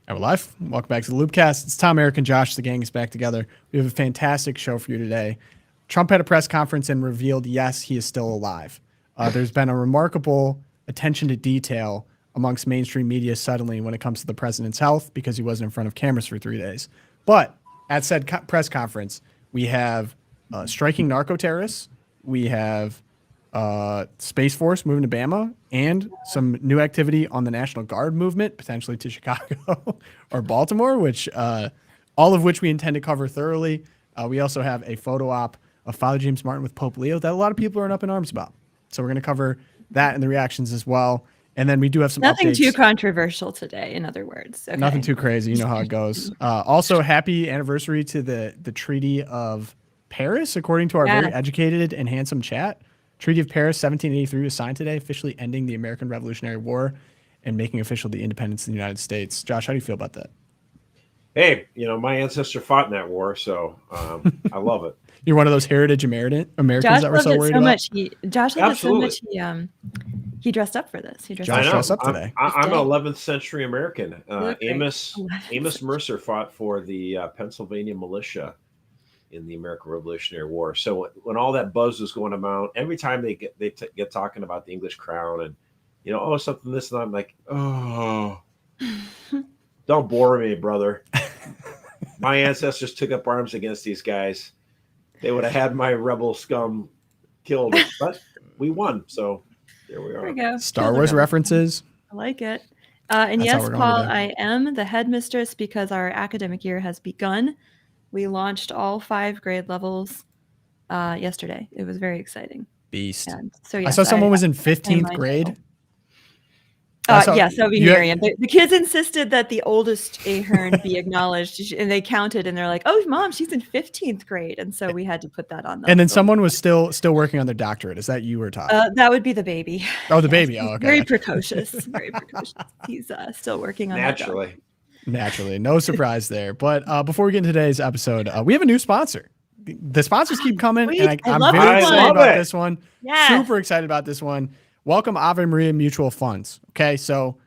And we're live. Welcome back to the LOOPcast. It's Tom, Eric, and Josh. The gang is back together. We have a fantastic show for you today. Trump had a press conference and revealed, yes, he is still alive. There's been a remarkable attention to detail amongst mainstream media suddenly when it comes to the president's health because he wasn't in front of cameras for 3 days. But at said press conference, we have striking narco terrorists. We have Spaceforce moving to Bama, and some new activity on the National Guard movement, potentially to Chicago or Baltimore, which all of which we intend to cover thoroughly. We also have a photo op of Father James Martin with Pope Leo that a lot of people are up in arms about. So we're going to cover that and the reactions as well. And then we do have some nothing updates. Too controversial today, in other words. Okay. Nothing too crazy. You know how it goes. Also, happy anniversary to the Treaty of Paris, according to our very educated and handsome chat. Treaty of Paris, 1783, was signed today, officially ending the American Revolutionary War and making official the independence of the United States. Josh, how do you feel about that? Hey, my ancestor fought in that war, so I love it. You're one of those heritage Americans Josh that were so worried about? Josh loved it so much he dressed up for this. Josh dressed up today. I'm an 11th century American. Amos Mercer fought for the Pennsylvania militia in the American Revolutionary War. So when all that buzz was going about, every time they get talking about the English crown and something this and that, I'm like, oh, don't bore me, brother. My ancestors took up arms against these guys. They would have had my rebel scum killed, but we won. So there we are. There we go. Star Wars references. I like it. And yes, Paul, I am the headmistress because our academic year has begun. We launched all 5 grade levels yesterday. It was very exciting. Beast. And so I saw someone was in 15th grade. Yes, that would be Miriam. The kids insisted that the oldest Ahern be acknowledged, and they counted, and they're like, "Oh, Mom, she's in 15th grade," and so we had to put that on them. And then someone was still working on their doctorate. Is that you or Todd? That would be the baby. Oh, the baby. Oh, okay. Very precocious. Very precocious. He's still working on naturally. Naturally, no surprise there. But before we get into today's episode, we have a new sponsor. The sponsors keep coming, and I'm very excited about this one. Yes. Super excited about this one. Welcome Ave Maria Mutual Funds. Okay, so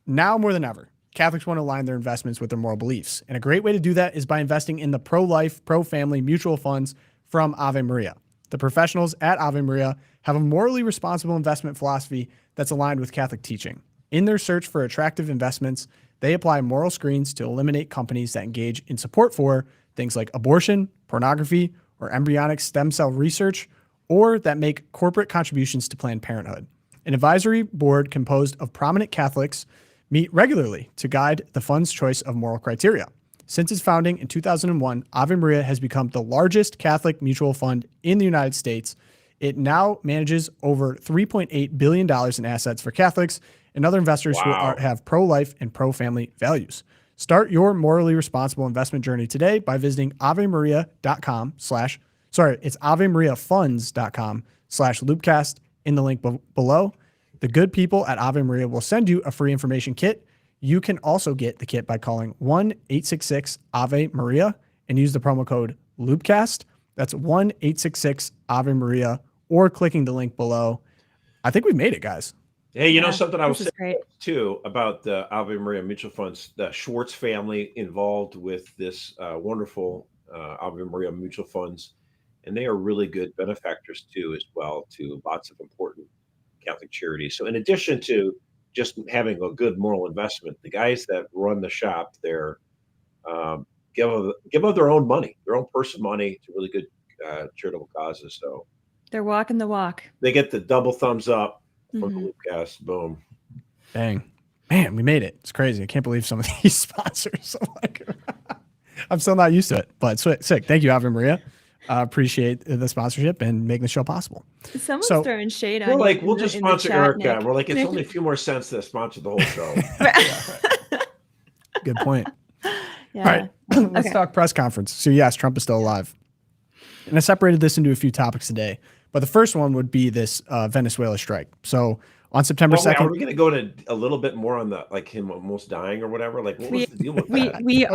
now more than ever, Catholics want to align their investments with their moral beliefs. And a great way to do that is by investing in the pro-life, pro-family mutual funds from Ave Maria. The professionals at Ave Maria have a morally responsible investment philosophy that's aligned with Catholic teaching. In their search for attractive investments, they apply moral screens to eliminate companies that engage in support for things like abortion, pornography, or embryonic stem cell research, or that make corporate contributions to Planned Parenthood. An advisory board composed of prominent Catholics meet regularly to guide the fund's choice of moral criteria. Since its founding in 2001, Ave Maria has become the largest Catholic mutual fund in the United States. It now manages over $3.8 billion in assets for Catholics and other investors who have pro-life and pro-family values. Start your morally responsible investment journey today by visiting it's avemariafunds.com/loopcast in the link below. The good people at Ave Maria will send you a free information kit. You can also get the kit by calling 1-866-AVE-MARIA and use the promo code LOOPcast. That's 1-866-AVE-MARIA or clicking the link below. I think we made it, guys. Hey, something I was saying too about the Ave Maria Mutual Funds, the Schwartz family involved with this wonderful Ave Maria Mutual Funds. And they are really good benefactors too, as well, to lots of important Catholic charities. So in addition to just having a good moral investment, the guys that run the shop, they're give of their own money, their own personal money to really good charitable causes. So they're walking the walk. They get the double thumbs up from the Loopcast. Boom. Dang. Man, we made it. It's crazy. I can't believe some of these sponsors. I'm still not used to it, but sick. Thank you, Ave Maria. Appreciate the sponsorship and making the show possible. Someone's throwing shade on you. We're like, we'll just sponsor Erica. We're like, it's only a few more cents to sponsor the whole show. Good point. Yeah. All right, let's talk press conference. So yes, Trump is still alive. And I separated this into a few topics today, but the first one would be this Venezuela strike. So On September 2nd. Are we going to go to a little bit more on the like him almost dying or whatever? Like, what was the deal with that? We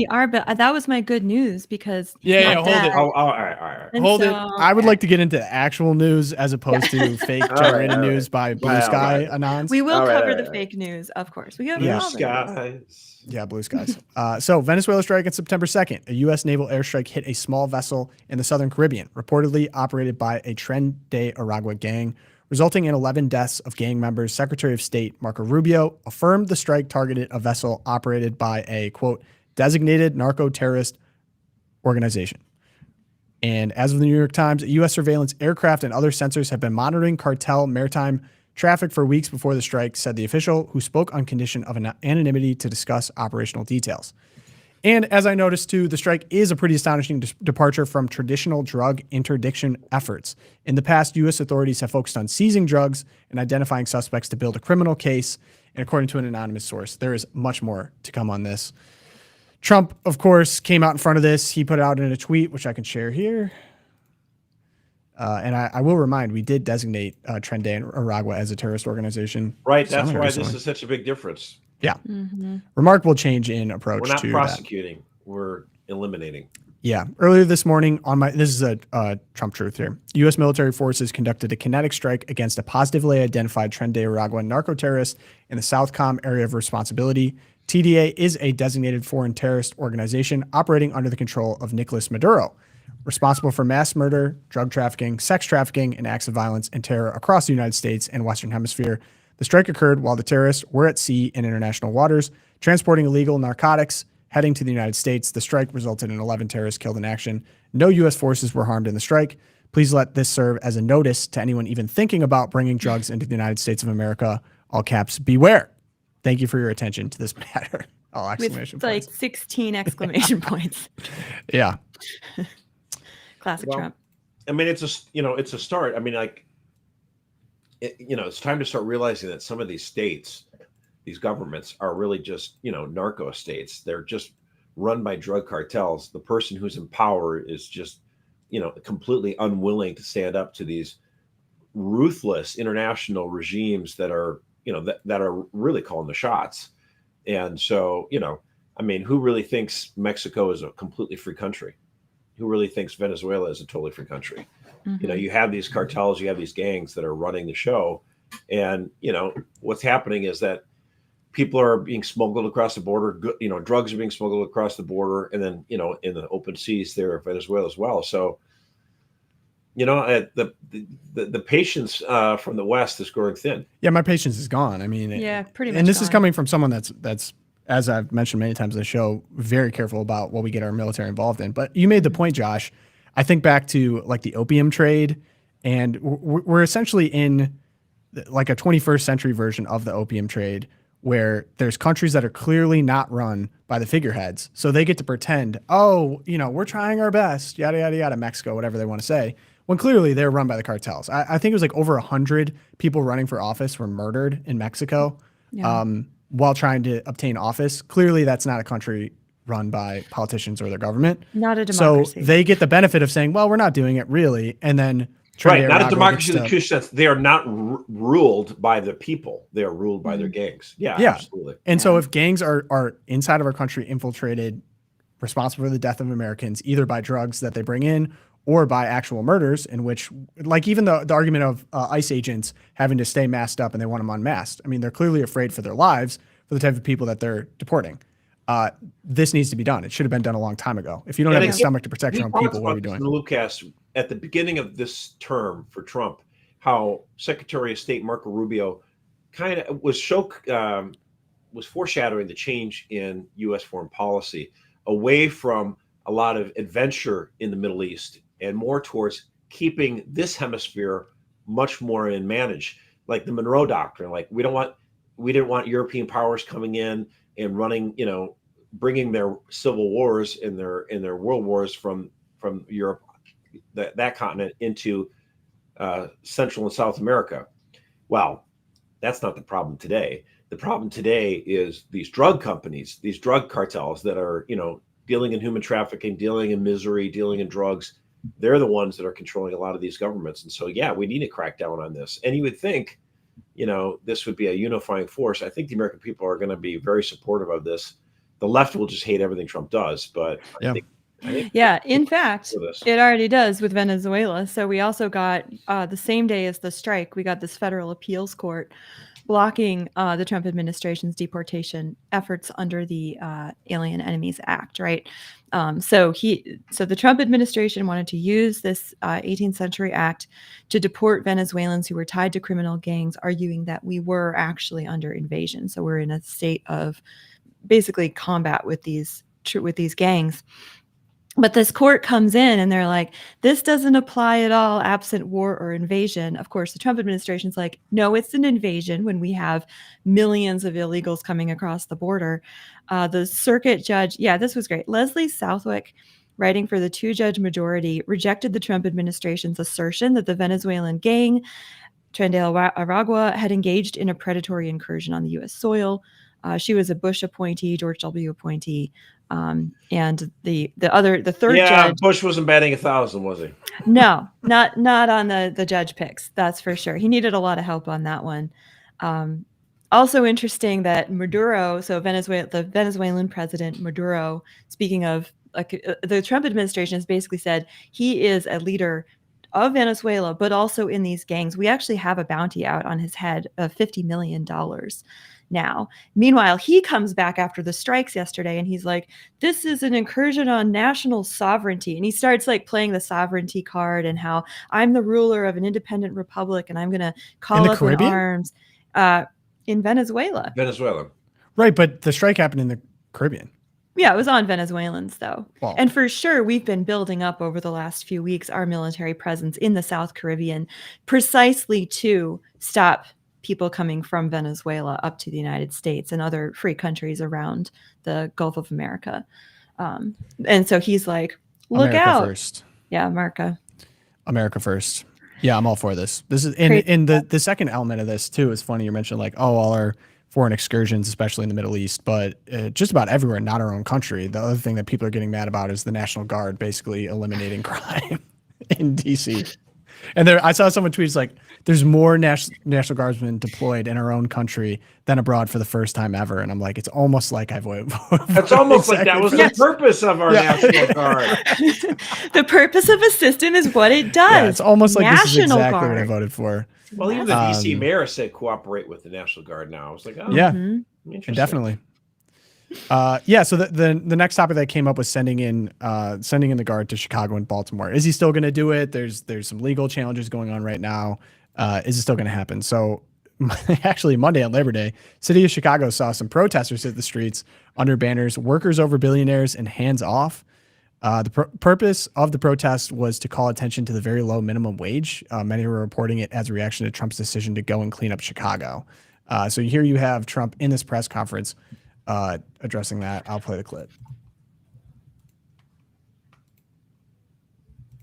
are, but that was my good news because hold it. Oh, all right. Hold it. I would like to get into actual news as opposed to fake generated news by Blue Sky Anons. We will cover the fake news, of course. We got Blue Skies. Yeah, Blue Skies. So Venezuela Strike on September 2nd, a U.S. naval airstrike hit a small vessel in the southern Caribbean, reportedly operated by a Tren de Aragua gang, resulting in 11 deaths of gang members. Secretary of State Marco Rubio affirmed the strike targeted a vessel operated by a, quote, designated narco-terrorist organization. And as of the New York Times, U.S. surveillance aircraft and other sensors have been monitoring cartel maritime traffic for weeks before the strike, said the official, who spoke on condition of anonymity to discuss operational details. And as I noticed too, the strike is a pretty astonishing departure from traditional drug interdiction efforts. In the past, U.S. authorities have focused on seizing drugs and identifying suspects to build a criminal case. And according to an anonymous source, there is much more to come on this. Trump, of course, came out in front of this. He put it out in a tweet, which I can share here. And I will remind, we did designate Tren de Aragua as a terrorist organization. Right. That's why this is such a big difference. Yeah. Mm-hmm. Remarkable change in approach. We're not prosecuting. We're eliminating. Yeah. Earlier this morning this is a Trump truth here. U.S. military forces conducted a kinetic strike against a positively identified Tren de Aragua narco-terrorist in the Southcom area of responsibility. TDA is a designated foreign terrorist organization operating under the control of Nicolas Maduro, responsible for mass murder, drug trafficking, sex trafficking, and acts of violence and terror across the United States and Western Hemisphere. The strike occurred while the terrorists were at sea in international waters, transporting illegal narcotics, heading to the United States. The strike resulted in 11 terrorists killed in action. No U.S. forces were harmed in the strike. Please let this serve as a notice to anyone even thinking about bringing drugs into the United States of America. All caps, beware. Thank you for your attention to this matter. All exclamation points. Like 16 exclamation points. Yeah. Classic Trump. I mean, it's a start. I mean, like, it's time to start realizing that some of these states, these governments are really just, narco states. They're just run by drug cartels. The person who's in power is just, completely unwilling to stand up to these ruthless international regimes that are, that are really calling the shots. And so, I mean, who really thinks Mexico is a completely free country? Who really thinks Venezuela is a totally free country? Mm-hmm. You have these cartels, you have these gangs that are running the show. And, what's happening is that people are being smuggled across the border, drugs are being smuggled across the border, and then, in the open seas there of Venezuela as well. So, the patience from the West is growing thin. Yeah, my patience is gone. I mean, pretty much. And this is coming from someone that's, as I've mentioned many times on the show, very careful about what we get our military involved in. But you made the point, Josh. I think back to like the opium trade, and we're essentially in like a 21st century version of the opium trade, where there's countries that are clearly not run by the figureheads. So they get to pretend, we're trying our best, yada, yada, yada, Mexico, whatever they want to say, when clearly they're run by the cartels. I think it was like over 100 people running for office were murdered in Mexico while trying to obtain office. Clearly that's not a country run by politicians or their government. Not a democracy. So they get the benefit of saying, well, we're not doing it really. And then not a democracy in the true sense. They are not ruled by the people. They are ruled by their gangs. Yeah, absolutely. And so if gangs are inside of our country, infiltrated, responsible for the death of Americans, either by drugs that they bring in or by actual murders, in which, like even the argument of ICE agents having to stay masked up and they want them unmasked. I mean, they're clearly afraid for their lives for the type of people that they're deporting. This needs to be done. It should have been done a long time ago. If you don't have the stomach to protect your own people, what are we doing? In the LOOPcast, at the beginning of this term for Trump, how Secretary of State Marco Rubio kind of was foreshadowing the change in U.S. foreign policy away from a lot of adventure in the Middle East and more towards keeping this hemisphere much more in manage, like the Monroe Doctrine. Like we didn't want European powers coming in and running, bringing their civil wars and their world wars from Europe, that continent, into Central and South America. Well, that's not the problem today. The problem today is these drug companies, these drug cartels that are, dealing in human trafficking, dealing in misery, dealing in drugs. They're the ones that are controlling a lot of these governments. And so, we need to crack down on this. And you would think this would be a unifying force. I think the American people are going to be very supportive of this. The left will just hate everything Trump does, but I think in fact, it already does with Venezuela. So we also got the same day as the strike, we got this federal appeals court blocking the Trump administration's deportation efforts under the Alien Enemies Act, right? So the Trump administration wanted to use this 18th century act to deport Venezuelans who were tied to criminal gangs, arguing that we were actually under invasion. So we're in a state of basically combat with these gangs. But this court comes in and they're like, this doesn't apply at all absent war or invasion. Of course, the Trump administration's like, no, it's an invasion when we have millions of illegals coming across the border. The circuit judge, this was great. Leslie Southwick, writing for the 2-judge majority, rejected the Trump administration's assertion that the Venezuelan gang, Tren de Aragua, had engaged in a predatory incursion on the U.S. soil. She was a Bush appointee, George W. appointee. And the third judge. Bush wasn't batting 1,000, was he? No, not on the judge picks. That's for sure. He needed a lot of help on that one. Also interesting that Maduro, the Venezuelan president Maduro, speaking of the Trump administration, has basically said he is a leader of Venezuela, but also in these gangs. We actually have a bounty out on his head of $50 million. Now, meanwhile, he comes back after the strikes yesterday and he's like, this is an incursion on national sovereignty. And he starts playing the sovereignty card and how I'm the ruler of an independent republic and I'm going to call up in arms in Venezuela. Right. But the strike happened in the Caribbean. Yeah, it was on Venezuelans, though. Well, and for sure, we've been building up over the last few weeks our military presence in the South Caribbean precisely to stop people coming from Venezuela up to the United States and other free countries around the Gulf of America. And so he's like, look America out. First. Yeah, America first. Yeah, I'm all for this. This is in the second element of this too is funny. You mentioned all our foreign excursions, especially in the Middle East, but just about everywhere, not our own country. The other thing that people are getting mad about is the National Guard basically eliminating crime in DC. And I saw someone tweet, there's more National Guardsmen deployed in our own country than abroad for the first time ever. And I'm like, it's almost like I've voted for. It's almost like that was the purpose of our National Guard. The purpose of a system is what it does. Yeah, it's almost like this is exactly Guard. what I voted for. Well, even the DC mayor said cooperate with the National Guard now. I was like, oh, yeah, definitely. So the next topic that came up was sending in the Guard to Chicago and Baltimore. Is he still going to do it? There's some legal challenges going on right now. Is it still going to happen? So actually Monday on Labor Day, City of Chicago saw some protesters hit the streets under banners, "Workers over billionaires" and "Hands off." The purpose of the protest was to call attention to the very low minimum wage. Many were reporting it as a reaction to Trump's decision to go and clean up Chicago. So here you have Trump in this press conference addressing that. I'll play the clip.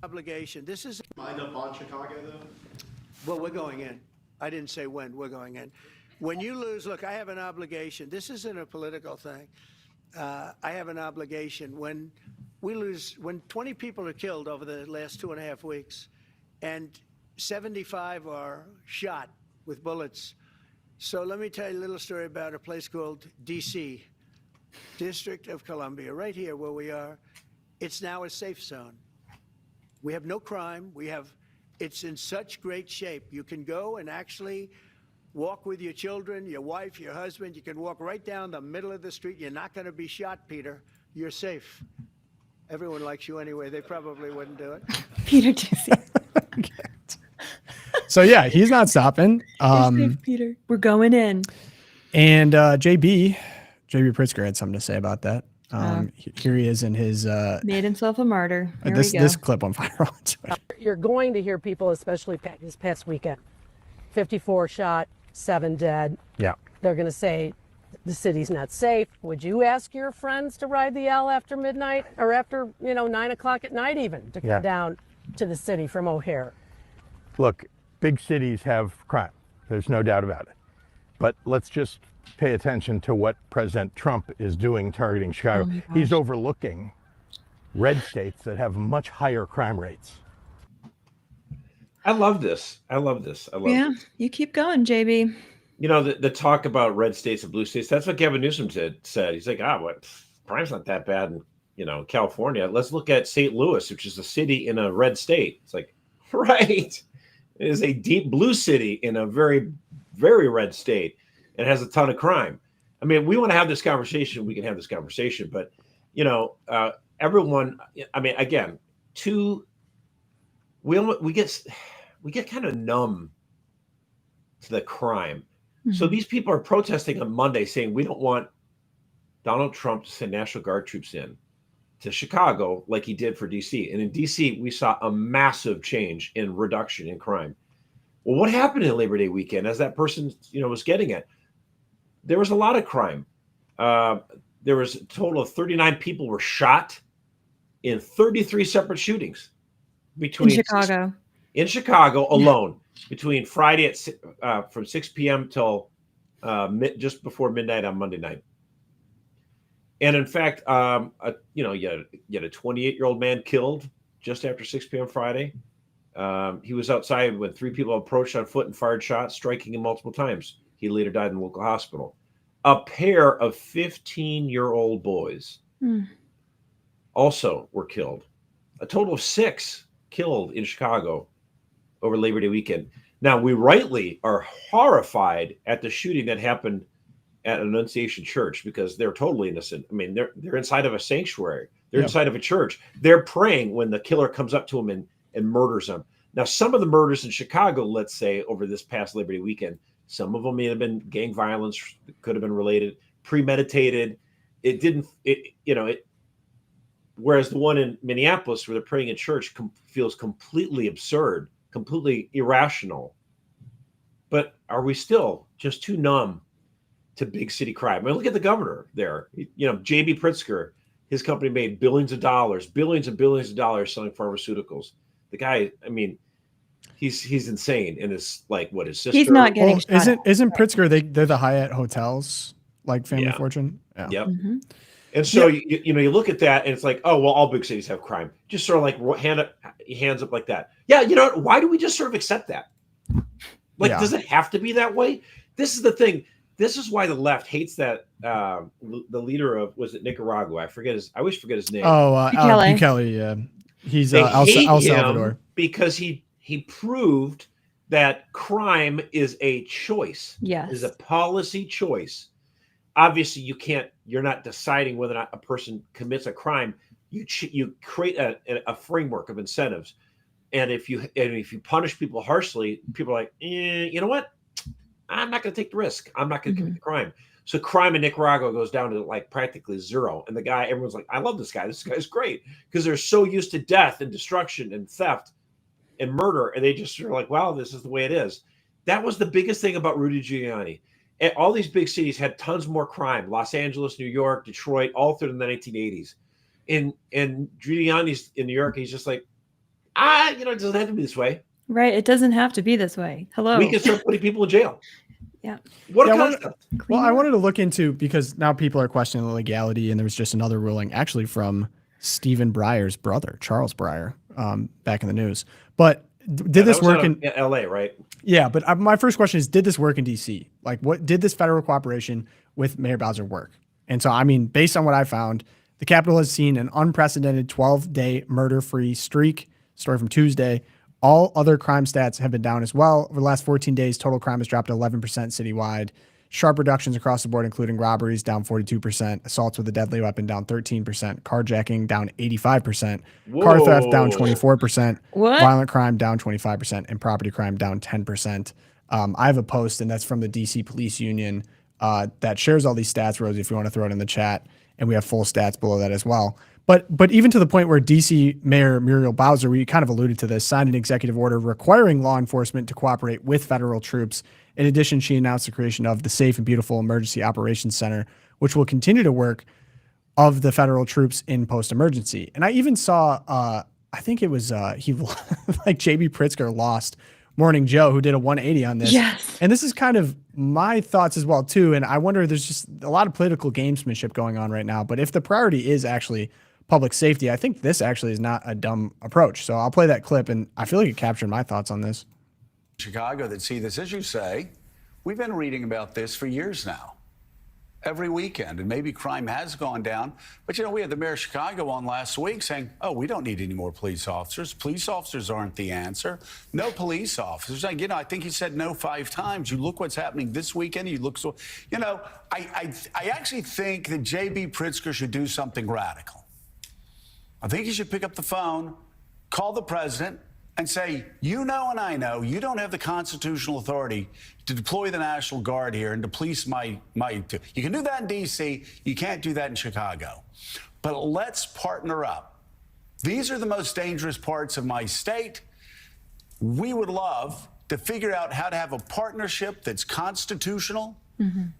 Obligation. This is mind up on Chicago, though. Well, we're going in. I didn't say when. We're going in. When you lose, look, I have an obligation. This isn't a political thing. I have an obligation. When we lose, when 20 people are killed over the last 2.5 weeks, and 75 are shot with bullets. So let me tell you a little story about a place called D.C., District of Columbia, right here where we are. It's now a safe zone. We have no crime. It's in such great shape. You can go and actually walk with your children, your wife, your husband. You can walk right down the middle of the street. You're not going to be shot, Peter. You're safe. Everyone likes you anyway. They probably wouldn't do it. Peter Ducey. So yeah, he's not stopping. Safe, Peter. We're going in. And JB Pritzker had something to say about that. Here he is in his made himself a martyr. This clip on viral on Twitter. You're going to hear people, especially this past weekend, 54 shot, 7 dead. Yeah. They're going to say the city's not safe. Would you ask your friends to ride the L after midnight or after 9 o'clock at night even to come down to the city from O'Hare? Look, big cities have crime. There's no doubt about it. But let's just pay attention to what President Trump is doing targeting Chicago. He's overlooking red states that have much higher crime rates. I love this. I love this. Yeah, you keep going, JB. You know, the talk about red states and blue states, that's what Gavin Newsom said. He's like, what? Crime's not that bad in, California. Let's look at St. Louis, which is a city in a red state. It's like, right. It is a deep blue city in a very, very red state and has a ton of crime. I mean, we want to have this conversation. We can have this conversation, but, everyone, I mean, again, we get kind of numb to the crime. Mm-hmm. So these people are protesting on Monday saying we don't want Donald Trump to send National Guard troops in to Chicago like he did for DC. And in DC, we saw a massive change in reduction in crime. Well, what happened in Labor Day weekend, as that person, was getting at? There was a lot of crime. There was a total of 39 people were shot in 33 separate shootings between in Chicago alone between Friday from 6 p.m. till just before midnight on Monday night. And in fact, you had a 28-year-old man killed just after 6 p.m. Friday. He was outside when 3 people approached on foot and fired shots, striking him multiple times. He later died in the local hospital. A pair of 15-year-old boys also were killed. A total of 6 killed in Chicago over Labor Day weekend. Now, we rightly are horrified at the shooting that happened at Annunciation Church because they're totally innocent. I mean, they're inside of a sanctuary. They're inside of a church. They're praying when the killer comes up to them and murders them. Now, some of the murders in Chicago, let's say, over this past Labor Day weekend, some of them may have been gang violence, could have been related, premeditated. Whereas the one in Minneapolis where they're praying in church feels completely absurd, completely irrational. But are we still just too numb to big city crime? I mean, look at the governor there. J.B. Pritzker, his company made billions and billions of dollars selling pharmaceuticals. The guy, I mean, he's insane. And it's like, what, his sister? He's not getting shot. Isn't Pritzker, they're the Hyatt hotels, like Family Fortune? Yeah. Yep. Mm-hmm. And so, you look at that and it's like, oh, well, all big cities have crime. Just sort of like hands up like that. Yeah. Why do we just sort of accept that? Like, does it have to be that way? This is the thing. This is why the left hates that the leader of, was it Nicaragua? I always forget his name. Oh, Bukele. Yeah. He's El Salvador. Because he proved that crime is a choice. Yes. Is a policy choice. Obviously, you're not deciding whether or not a person commits a crime. You create a framework of incentives. And if you punish people harshly, people are like, you know what? I'm not going to take the risk. I'm not going to commit the crime. So crime in Nicaragua goes down to like practically zero. And everyone's like, I love this guy. This guy's great. Because they're so used to death and destruction and theft and murder. And they just are like, wow, this is the way it is. That was the biggest thing about Rudy Giuliani. And all these big cities had tons more crime. Los Angeles, New York, Detroit, all through the 1980s. And Giuliani's in New York. He's just like, it doesn't have to be this way. Right. It doesn't have to be this way. Hello. We can start putting people in jail. Yeah. What a concept. I wanted to look into, because now people are questioning the legality, and there was just another ruling actually from Stephen Breyer's brother, Charles Breyer, back in the news. But did this work in LA, right? Yeah, but my first question is, did this work in DC? Like, what did this federal cooperation with Mayor Bowser work? And so, I mean, based on what I found, the Capitol has seen an unprecedented 12-day murder-free streak. Story from Tuesday. All other crime stats have been down as well. Over the last 14 days, total crime has dropped 11% citywide. Sharp reductions across the board, including robberies down 42%, assaults with a deadly weapon down 13%, carjacking down 85%, car theft down 24%, violent crime down 25%, and property crime down 10%. I have a post, and that's from the DC Police Union that shares all these stats, Rosie, if you want to throw it in the chat. And we have full stats below that as well. But even to the point where DC Mayor Muriel Bowser, we kind of alluded to this, signed an executive order requiring law enforcement to cooperate with federal troops. In addition, she announced the creation of the Safe and Beautiful Emergency Operations Center, which will continue to work of the federal troops in post-emergency. And I even saw, I think it was like J.B. Pritzker lost Morning Joe, who did a 180 on this. Yes. And this is kind of my thoughts as well, too. And I wonder, there's just a lot of political gamesmanship going on right now. But if the priority is actually public safety, I think this actually is not a dumb approach. So I'll play that clip, and I feel like it captured my thoughts on this. Chicago that see this, as you say, we've been reading about this for years now. Every weekend, and maybe crime has gone down. But, we had the mayor of Chicago on last week saying, oh, we don't need any more police officers. Police officers aren't the answer. No police officers. I think he said no 5 times. You look what's happening this weekend. You look I actually think that J.B. Pritzker should do something radical. I think he should pick up the phone, call the president, and say, and I know, you don't have the constitutional authority to deploy the National Guard here and to police my. You can do that in D.C., you can't do that in Chicago. But let's partner up. These are the most dangerous parts of my state. We would love to figure out how to have a partnership that's constitutional,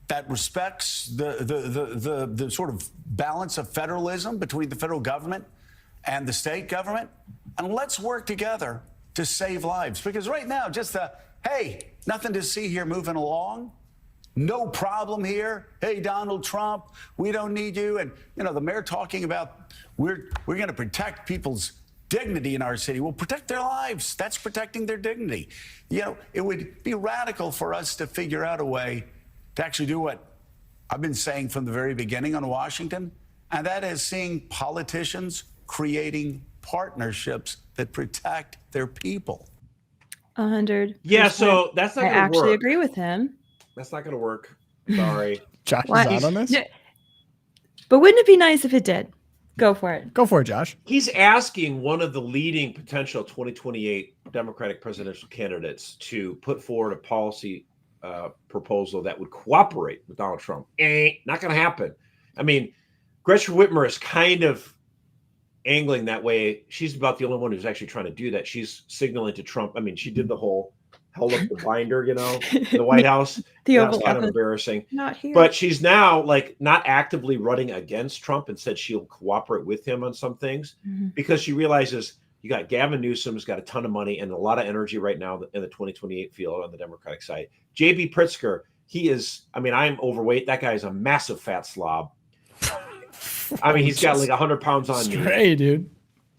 that respects the sort of balance of federalism between the federal government and the state government. And let's work together to save lives. Because right now, just hey, nothing to see here moving along. No problem here. Hey, Donald Trump, we don't need you. And, the mayor talking about we're going to protect people's dignity in our city. Well, protect their lives. That's protecting their dignity. It would be radical for us to figure out a way to actually do what I've been saying from the very beginning on Washington, and that is seeing politicians creating partnerships that protect their people. 100%. Yeah, so that's not going to work. I actually agree with him. That's not going to work. Sorry. Josh is out on this? But wouldn't it be nice if it did? Go for it. Go for it, Josh. He's asking one of the leading potential 2028 Democratic presidential candidates to put forward a policy proposal that would cooperate with Donald Trump. Not going to happen. I mean, Gretchen Whitmer is kind of angling that way. She's about the only one who's actually trying to do that. She's signaling to Trump. I mean, she did the whole held up the binder, in the White House. That's kind of embarrassing. Not here. But she's now not actively running against Trump. Instead, she'll cooperate with him on some things because she realizes you got Gavin Newsom, who's got a ton of money and a lot of energy right now in the 2028 field on the Democratic side. J.B. Pritzker, he is, I'm overweight. That guy is a massive fat slob. He's got 100 pounds on me. Hey, dude.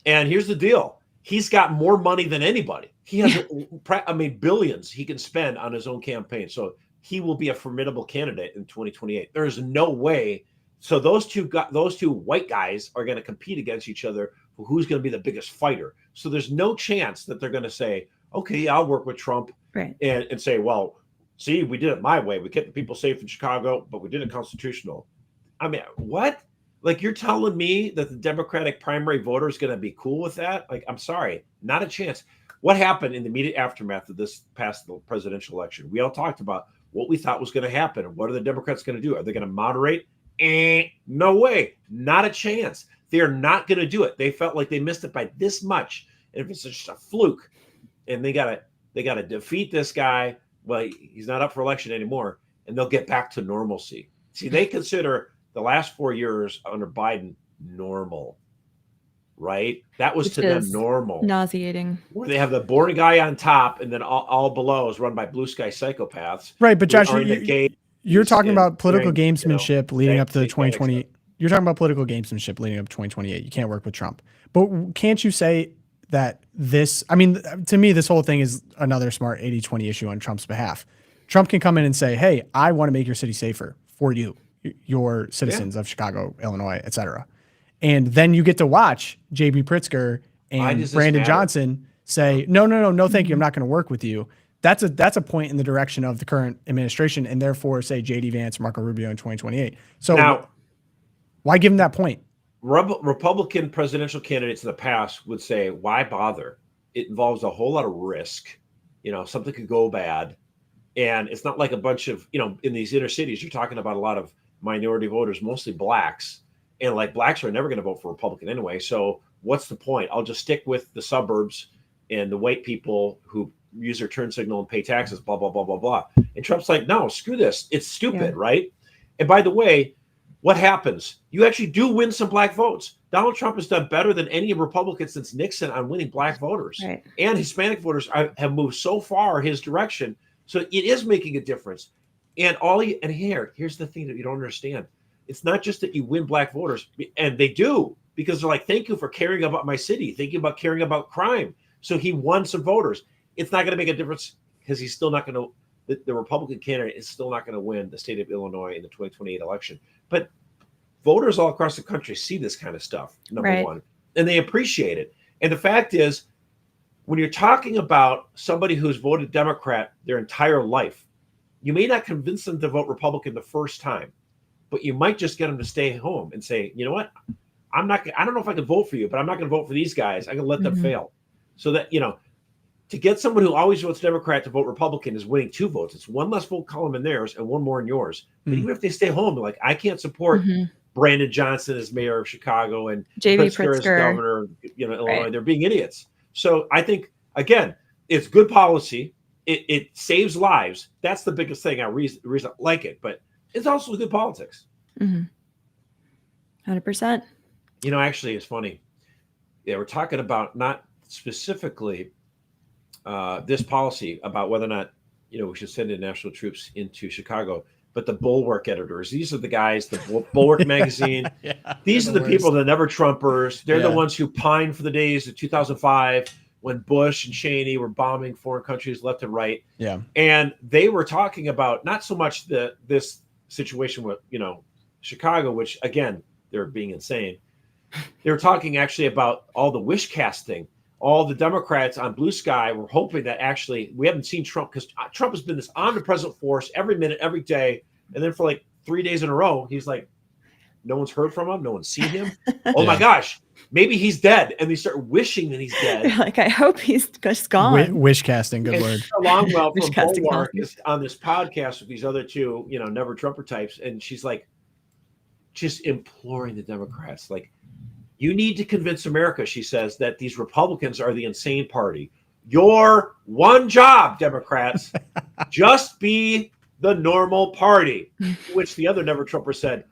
And here's the deal. He's got more money than anybody. He has, billions he can spend on his own campaign. So he will be a formidable candidate in 2028. There's no way. So those two white guys are going to compete against each other for who's going to be the biggest fighter. So there's no chance that they're going to say, okay, I'll work with Trump and say, well, see, we did it my way. We kept the people safe in Chicago, but we did it constitutional. What? You're telling me that the Democratic primary voter is going to be cool with that? I'm sorry, not a chance. What happened in the immediate aftermath of this past presidential election? We all talked about what we thought was going to happen. And what are the Democrats going to do? Are they going to moderate? No way. Not a chance. They are not going to do it. They felt like they missed it by this much. And if it's just a fluke and they got to defeat this guy, well, he's not up for election anymore, and they'll get back to normalcy. See, they consider the last 4 years under Biden normal, right? That was to them normal. Nauseating. Where they have the boring guy on top, and then all below is run by blue sky psychopaths. Right, but Josh, you're talking about political gamesmanship leading up to 2020. You're talking about political gamesmanship leading up to 2028. You can't work with Trump. But can't you say that this, to me, this whole thing is another smart 80-20 issue on Trump's behalf. Trump can come in and say, hey, I want to make your city safer for you, your citizens of Chicago, Illinois, et cetera. And then you get to watch J.B. Pritzker and Brandon Johnson say, no, thank you. I'm not going to work with you. That's a point in the direction of the current administration, and therefore say J.D. Vance, Marco Rubio in 2028. So now, why give him that point? Republican presidential candidates in the past would say, why bother? It involves a whole lot of risk. Something could go bad. And it's not like a bunch of, in these inner cities, you're talking about a lot of minority voters, mostly blacks. And blacks are never going to vote for Republican anyway. So what's the point? I'll just stick with the suburbs and the white people who use their turn signal and pay taxes, blah, blah, blah, blah, blah. And Trump's like, no, screw this. It's stupid, right? And by the way, what happens? You actually do win some black votes. Donald Trump has done better than any Republican since Nixon on winning black voters. Right. And Hispanic voters have moved so far his direction. So it is making a difference. And here's the thing that you don't understand. it's not just that you win black voters, and they do, because they're like, thank you for caring about my city, thank you about caring about crime. So he won some voters. It's not going to make a difference because he's still not going to. The Republican candidate is still not going to win the state of Illinois in the 2028 election. But voters all across the country see this kind of stuff, number one, and they appreciate it. And the fact is, when you're talking about somebody who's voted Democrat their entire life, you may not convince them to vote Republican the first time, but you might just get them to stay home and say, you know what, I don't know if I can vote for you, but I'm not going to vote for these guys. I'm going to let them fail. So that, to get someone who always votes Democrat to vote Republican is winning 2 votes. It's one less vote column in theirs and one more in yours. But even if they stay home, they're like, I can't support Brandon Johnson as mayor of Chicago and J.B. Pritzker as Pritzker, governor of Illinois. They're being idiots. So I think, again, it's good policy. It saves lives. That's the biggest thing. The reason I like it. But it's also good politics. 100%. Actually, it's funny. Yeah, we're talking about not specifically this policy about whether or not we should send international troops into Chicago, but the Bulwark editors. These are the guys, the Bulwark magazine. These are the people, the never Trumpers. They're the ones who pine for the days of 2005 when Bush and Cheney were bombing foreign countries left and right. Yeah, and they were talking about not so much this situation with Chicago, which again they're being insane. They were talking actually about all the wish casting. All the Democrats on Blue Sky were hoping that actually we haven't seen Trump, because Trump has been this omnipresent force every minute, every day. And then for like 3 days in a row, he's like, no one's heard from him. No one's seen him. Oh my gosh, maybe he's dead. And they start wishing that he's dead. They're like, I hope he's just gone. Wish casting, good word. Longwell from Bulwark is on this podcast with these other 2, never Trumper types. And she's like, just imploring the Democrats, like, you need to convince America, she says, that these Republicans are the insane party. Your one job, Democrats, just be the normal party. Which the other never Trumper said,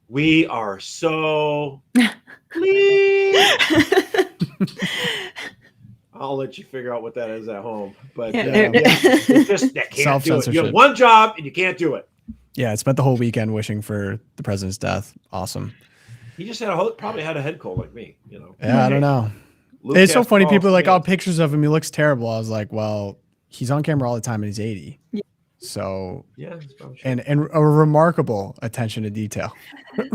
we are so pleased. I'll let you figure out what that is at home. But just that can't do it. You have one job and you can't do it. Yeah, I spent the whole weekend wishing for the president's death. Awesome. He just probably had a head cold like me, Yeah, I don't know. LOOPcast it's so funny. People are like, oh, pictures of him. He looks terrible. I was like, well, he's on camera all the time and he's 80. Yeah. So, and a remarkable attention to detail.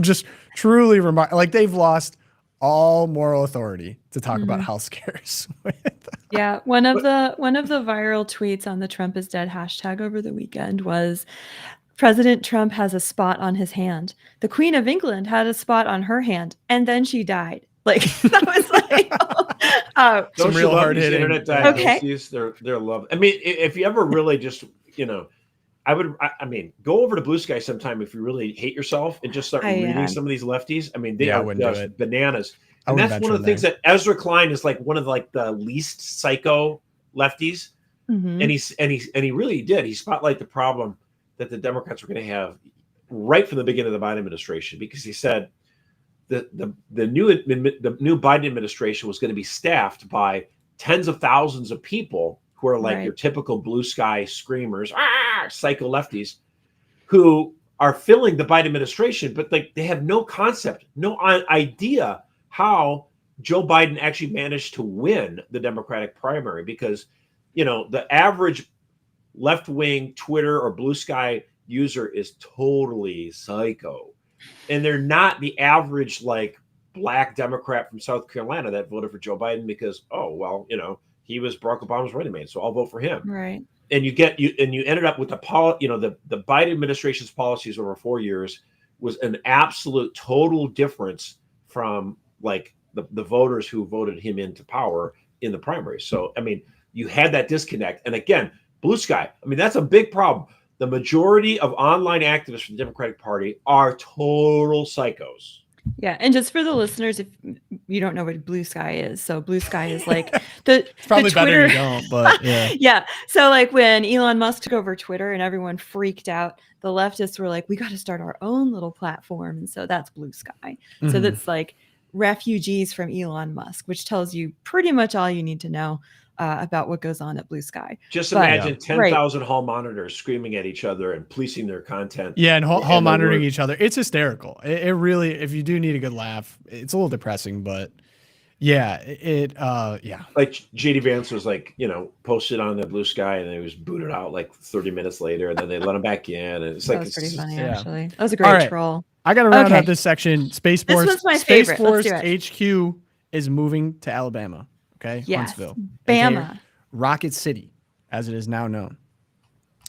Just truly remarkable. Like, they've lost all moral authority to talk about health scares. Yeah. One of the viral tweets on the Trump is dead hashtag over the weekend was, President Trump has a spot on his hand. The Queen of England had a spot on her hand, and then she died. Like, that was like, some real hard hitting internet diagnoses. Okay. They're loved. I mean, if you ever really just, I mean, go over to Blue Sky sometime if you really hate yourself and just start reading some of these lefties. I mean, they are just bananas. And that's one of the things that Ezra Klein is like one of the least psycho lefties. And he really did. He spotlighted the problem that the Democrats were going to have right from the beginning of the Biden administration, because he said the new Biden administration was going to be staffed by tens of thousands of people who are like your typical Blue Sky screamers, psycho lefties, who are filling the Biden administration, but like they have no concept, no idea how Joe Biden actually managed to win the Democratic primary, because the average left-wing Twitter or Blue Sky user is totally psycho. And they're not the average like black Democrat from South Carolina that voted for Joe Biden because, he was Barack Obama's running mate, so I'll vote for him. Right. And you ended up with the Biden administration's policies over 4 years was an absolute total difference from like the voters who voted him into power in the primary. So, I mean, you had that disconnect. And again, Blue Sky, I mean, that's a big problem. The majority of online activists from the Democratic Party are total psychos. Yeah. And just for the listeners, if you don't know what Blue Sky is, so Blue Sky is like it's probably the Twitter... better you don't, but yeah. Yeah. So like when Elon Musk took over Twitter and everyone freaked out, the leftists were like, we got to start our own little platform. And so that's Blue Sky. So that's like refugees from Elon Musk, which tells you pretty much all you need to know. about what goes on at Blue Sky. Just imagine 10,000 hall monitors screaming at each other and policing their content. Yeah, and hall monitoring each other. It's hysterical. It really, if you do need a good laugh, it's a little depressing, but yeah, yeah. Like JD Vance was like, posted on the Blue Sky and then he was booted out like 30 minutes later and then they let him back in. And it's like, was pretty funny, actually. That was a great troll. I got to round out this section. Spaceforce. This was my favorite. Let's do it. HQ is moving to Alabama. Okay. Yes. Huntsville. Bama. Rocket City, as it is now known.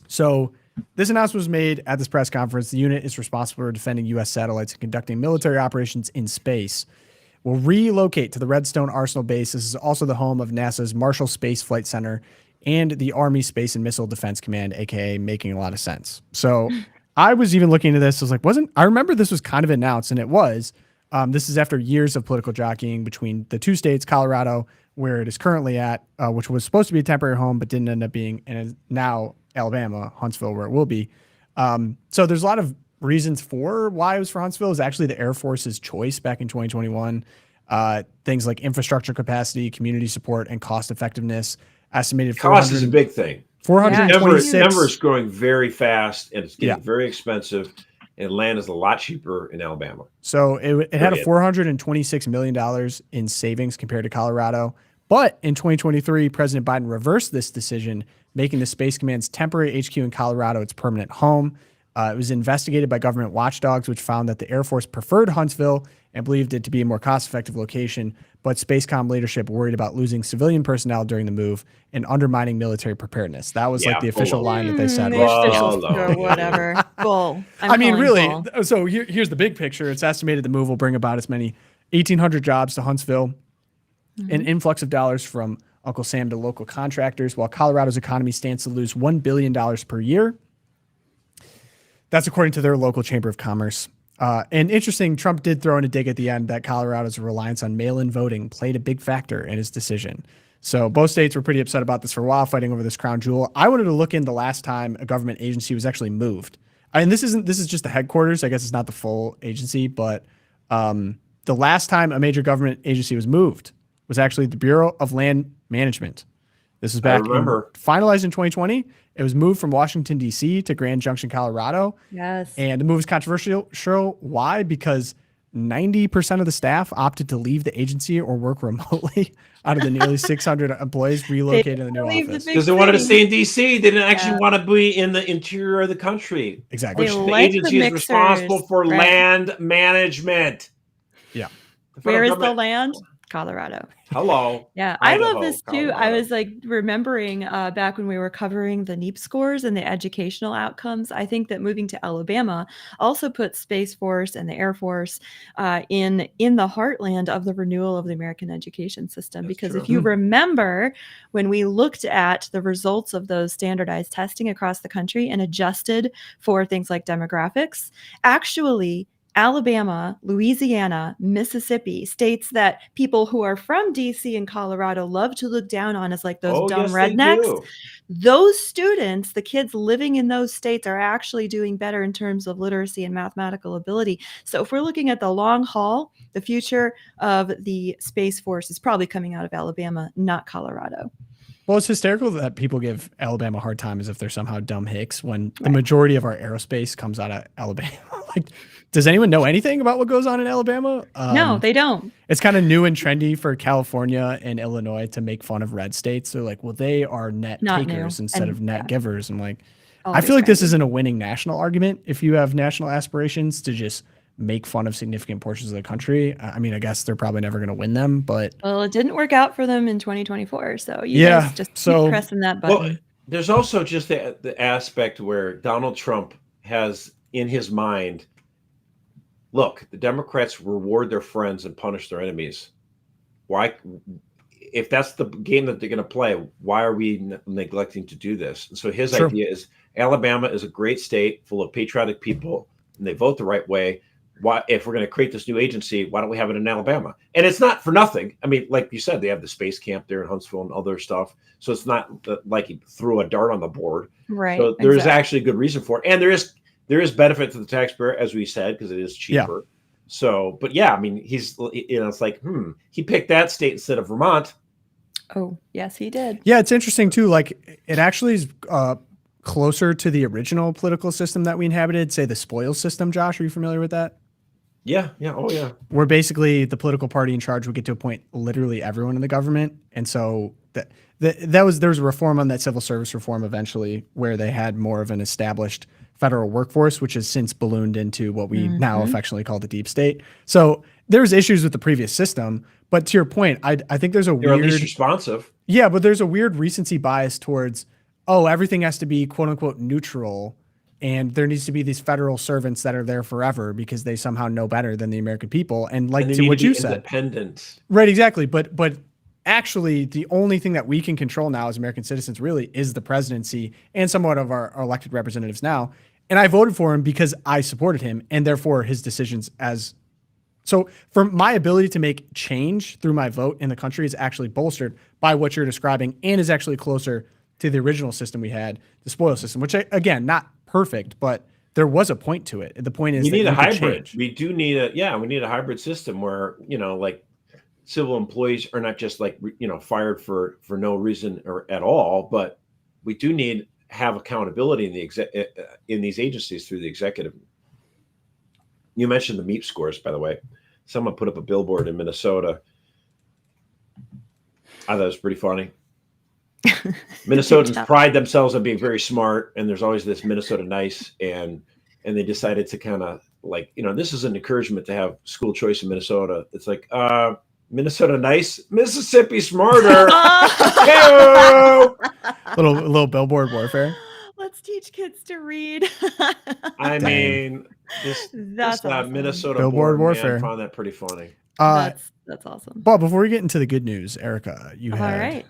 So this announcement was made at this press conference. The unit is responsible for defending U.S. satellites and conducting military operations in space. Will relocate to the Redstone Arsenal base. This is also the home of NASA's Marshall Space Flight Center and the Army Space and Missile Defense Command, aka making a lot of sense. So I was even looking into this. I was like, I remember this was kind of announced, and it was. This is after years of political jockeying between the two states, Colorado, where it is currently at, which was supposed to be a temporary home, but didn't end up being, and is now Alabama, Huntsville, where it will be. So there's a lot of reasons for why it was for Huntsville. It was actually the Air Force's choice back in 2021. Things like infrastructure capacity, community support, and cost effectiveness. Estimated cost is a big thing. 426. Denver is growing very fast, and it's getting very expensive. And land is a lot cheaper in Alabama. So it had a $426 million in savings compared to Colorado. But in 2023, President Biden reversed this decision, making the Space Command's temporary HQ in Colorado its permanent home. It was investigated by government watchdogs, which found that the Air Force preferred Huntsville and believed it to be a more cost-effective location, but Spacecom leadership worried about losing civilian personnel during the move and undermining military preparedness. That was like the official line that they said. Or whatever. Bull. I mean, really. Bull. So here's the big picture. It's estimated the move will bring about as many 1,800 jobs to Huntsville, an influx of dollars from Uncle Sam to local contractors, while Colorado's economy stands to lose $1 billion per year. That's according to their local chamber of commerce. And interesting, Trump did throw in a dig at the end that Colorado's reliance on mail-in voting played a big factor in his decision. So both states were pretty upset about this for a while, fighting over this crown jewel. I wanted to look in the last time a government agency was actually moved. And this is just the headquarters. I guess it's not the full agency, but the last time a major government agency was moved was actually the Bureau of Land Management. This was finalized in 2020. It was moved from Washington, D.C. to Grand Junction, Colorado. Yes. And the move is controversial. Why? Because 90% of the staff opted to leave the agency or work remotely out of the nearly 600 employees relocated in the new office. Because they wanted to stay in D.C. They didn't actually want to be in the interior of the country. Exactly. Which the agency is responsible for land management. Yeah. Where is the land? Colorado. Hello. Yeah, Idaho, I love this too. Colorado. I was like remembering back when we were covering the NEEP scores and the educational outcomes. I think that moving to Alabama also puts Space Force and the Air Force in the heartland of the renewal of the American education system. That's because true. If you remember when we looked at the results of those standardized testing across the country and adjusted for things like demographics, actually Alabama, Louisiana, Mississippi, states that people who are from DC and Colorado love to look down on as like those dumb rednecks. Those students, the kids living in those states, are actually doing better in terms of literacy and mathematical ability. So if we're looking at the long haul, the future of the Space Force is probably coming out of Alabama, not Colorado. Well, it's hysterical that people give Alabama a hard time as if they're somehow dumb hicks when the majority of our aerospace comes out of Alabama. Like, does anyone know anything about what goes on in Alabama? No, they don't. It's kind of new and trendy for California and Illinois to make fun of red states. They're like, well, they are net takers instead of net givers. I'm like, I feel like this isn't a winning national argument if you have national aspirations to just make fun of significant portions of the country. I mean, I guess they're probably never going to win them, but it didn't work out for them in 2024. So you guys just keep pressing that button. Well, there's also just the aspect where Donald Trump has in his mind, look, the Democrats reward their friends and punish their enemies. Why, if that's the game that they're going to play, why are we neglecting to do this? And so his idea is Alabama is a great state full of patriotic people and they vote the right way. Why, if we're going to create this new agency, why don't we have it in Alabama? And it's not for nothing. I mean, like you said, they have the space camp there in Huntsville and other stuff. So it's not like he threw a dart on the board. Right. So there is actually a good reason for it. And there is benefit to the taxpayer, as we said, because it is cheaper. Yeah. So, but yeah, I mean, it's like, he picked that state instead of Vermont. Oh, yes, he did. Yeah, it's interesting too. Like it actually is closer to the original political system that we inhabited, say the spoils system. Josh, are you familiar with that? Yeah. Oh, yeah. Where basically the political party in charge would get to appoint literally everyone in the government, and so there was a reform on that, civil service reform eventually, where they had more of an established federal workforce, which has since ballooned into what we now affectionately call the deep state. So there's issues with the previous system, but to your point, I think there's a They're weird, at least responsive. yeah, but there's a weird recency bias towards, oh, everything has to be quote unquote neutral, and there needs to be these federal servants that are there forever because they somehow know better than the American people. And like And they to need what to be you said, independent. right? Exactly. But actually, the only thing that we can control now as American citizens really is the presidency and somewhat of our elected representatives now. And I voted for him because I supported him, and therefore his decisions as. So for my ability to make change through my vote in the country is actually bolstered by what you're describing, and is actually closer to the original system we had, the spoils system, which again, not perfect, but there was a point to it. The point is We need a hybrid. change. We do need we need a hybrid system where, like civil employees are not just like, fired for no reason or at all, but we do need have accountability in these agencies through the executive. You mentioned the MEEP scores, by the way. Someone put up a billboard in Minnesota. I thought it was pretty funny. Minnesotans pride themselves on being very smart, and there's always this Minnesota nice, and they decided to kind of like, this is an encouragement to have school choice in Minnesota. It's like, Minnesota nice, Mississippi smarter. little billboard warfare. Let's teach kids to read. I mean, this awesome. Minnesota billboard warfare. Man found that pretty funny. That's awesome. But before we get into the good news, Erica, you had. All right.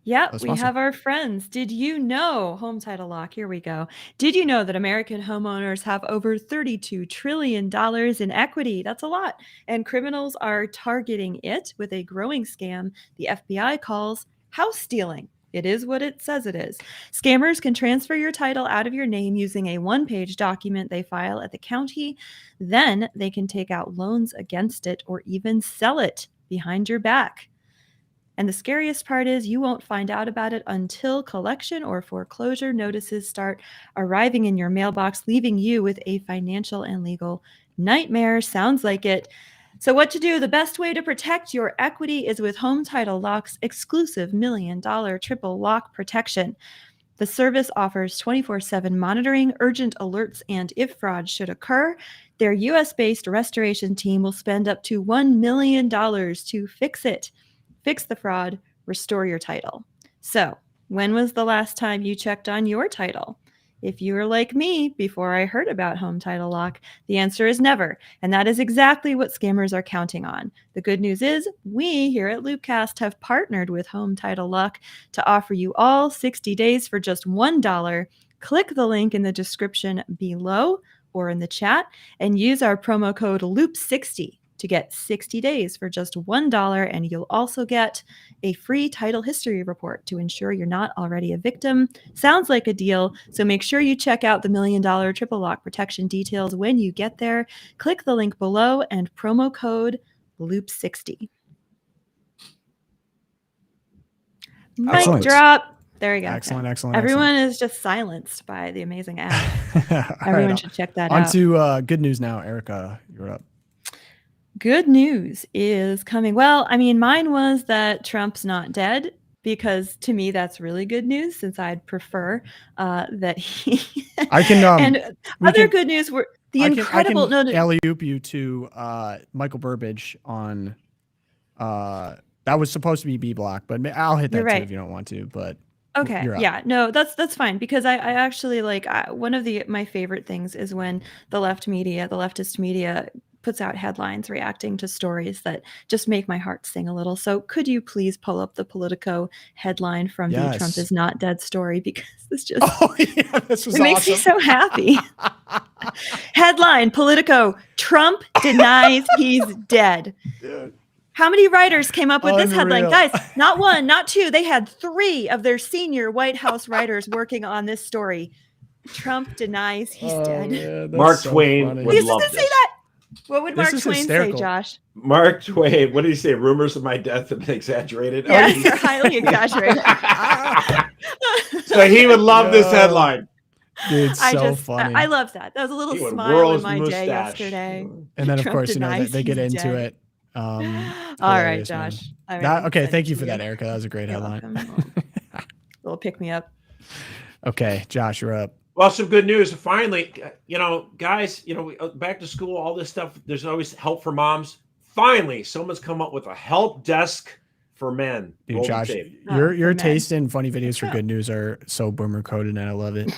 Yeah, we have our friends. Did you know, home title lock, here we go. Did you know that American homeowners have over $32 trillion in equity? That's a lot. And criminals are targeting it with a growing scam the FBI calls house stealing. It is what it says it is. Scammers can transfer your title out of your name using a one-page document they file at the county. Then they can take out loans against it or even sell it behind your back. And the scariest part is you won't find out about it until collection or foreclosure notices start arriving in your mailbox, leaving you with a financial and legal nightmare. Sounds like it. So what to do? The best way to protect your equity is with Home Title Lock's exclusive $1 million triple lock protection. The service offers 24/7 monitoring, urgent alerts, and if fraud should occur, their U.S.-based restoration team will spend up to $1 million to fix it. Fix the fraud, restore your title. So, when was the last time you checked on your title? If you were like me before I heard about Home Title Lock, the answer is never. And that is exactly what scammers are counting on. The good news is we here at LOOPcast have partnered with Home Title Lock to offer you all 60 days for just $1. Click the link in the description below or in the chat and use our promo code LOOP60 to get 60 days for just $1, and you'll also get a free title history report to ensure you're not already a victim. Sounds like a deal, so make sure you check out the $1 million triple lock protection details when you get there. Click the link below and promo code LOOP60. Mic drop. There we go. Excellent. Everyone is just silenced by the amazing app. Everyone should check that out. On to good news now. Erica, you're up. Good news is coming. Well, I mean, mine was that Trump's not dead, because to me, that's really good news, since I'd prefer that he. I can. And other good news were the incredible. I can alley-oop you to Michael Burbage on. That was supposed to be B block, but I'll hit that too if you don't want to. But okay, yeah, no, that's fine, because I actually like one of my favorite things is when the leftist media puts out headlines reacting to stories that just make my heart sing a little. So could you please pull up the Politico headline from the Trump is not dead story, because this just this was it makes me so happy. Headline: Politico, Trump denies he's dead. Dude. How many writers came up with this headline? Guys, not one, not two. They had 3 of their senior White House writers working on this story. Trump denies he's dead. Man, Mark Twain would love this. Say that. What would This Mark is Twain hysterical. say, Josh? Mark Twain, what did he say? Rumors of my death have been exaggerated. Yeah, Oh, they're highly exaggerated. so he would love this headline. Dude, so funny. I love that. That was a little He would smile whirl in his my day mustache. yesterday. And then, of Trump course, you know, denies they get he's into dead. it. All right, Hilarious, man. Josh. All right, That- okay, send thank it you to for that, Erica. That was a great You're headline. welcome. Little pick me up. Okay, Josh, you're up. Well, some good news. Finally, you know, guys, you know, back to school, all this stuff. There's always help for moms. Finally, someone's come up with a help desk for men. Dude, Roll the Josh, tape. your for men. taste in funny videos for good news are so boomer coded, and I love it.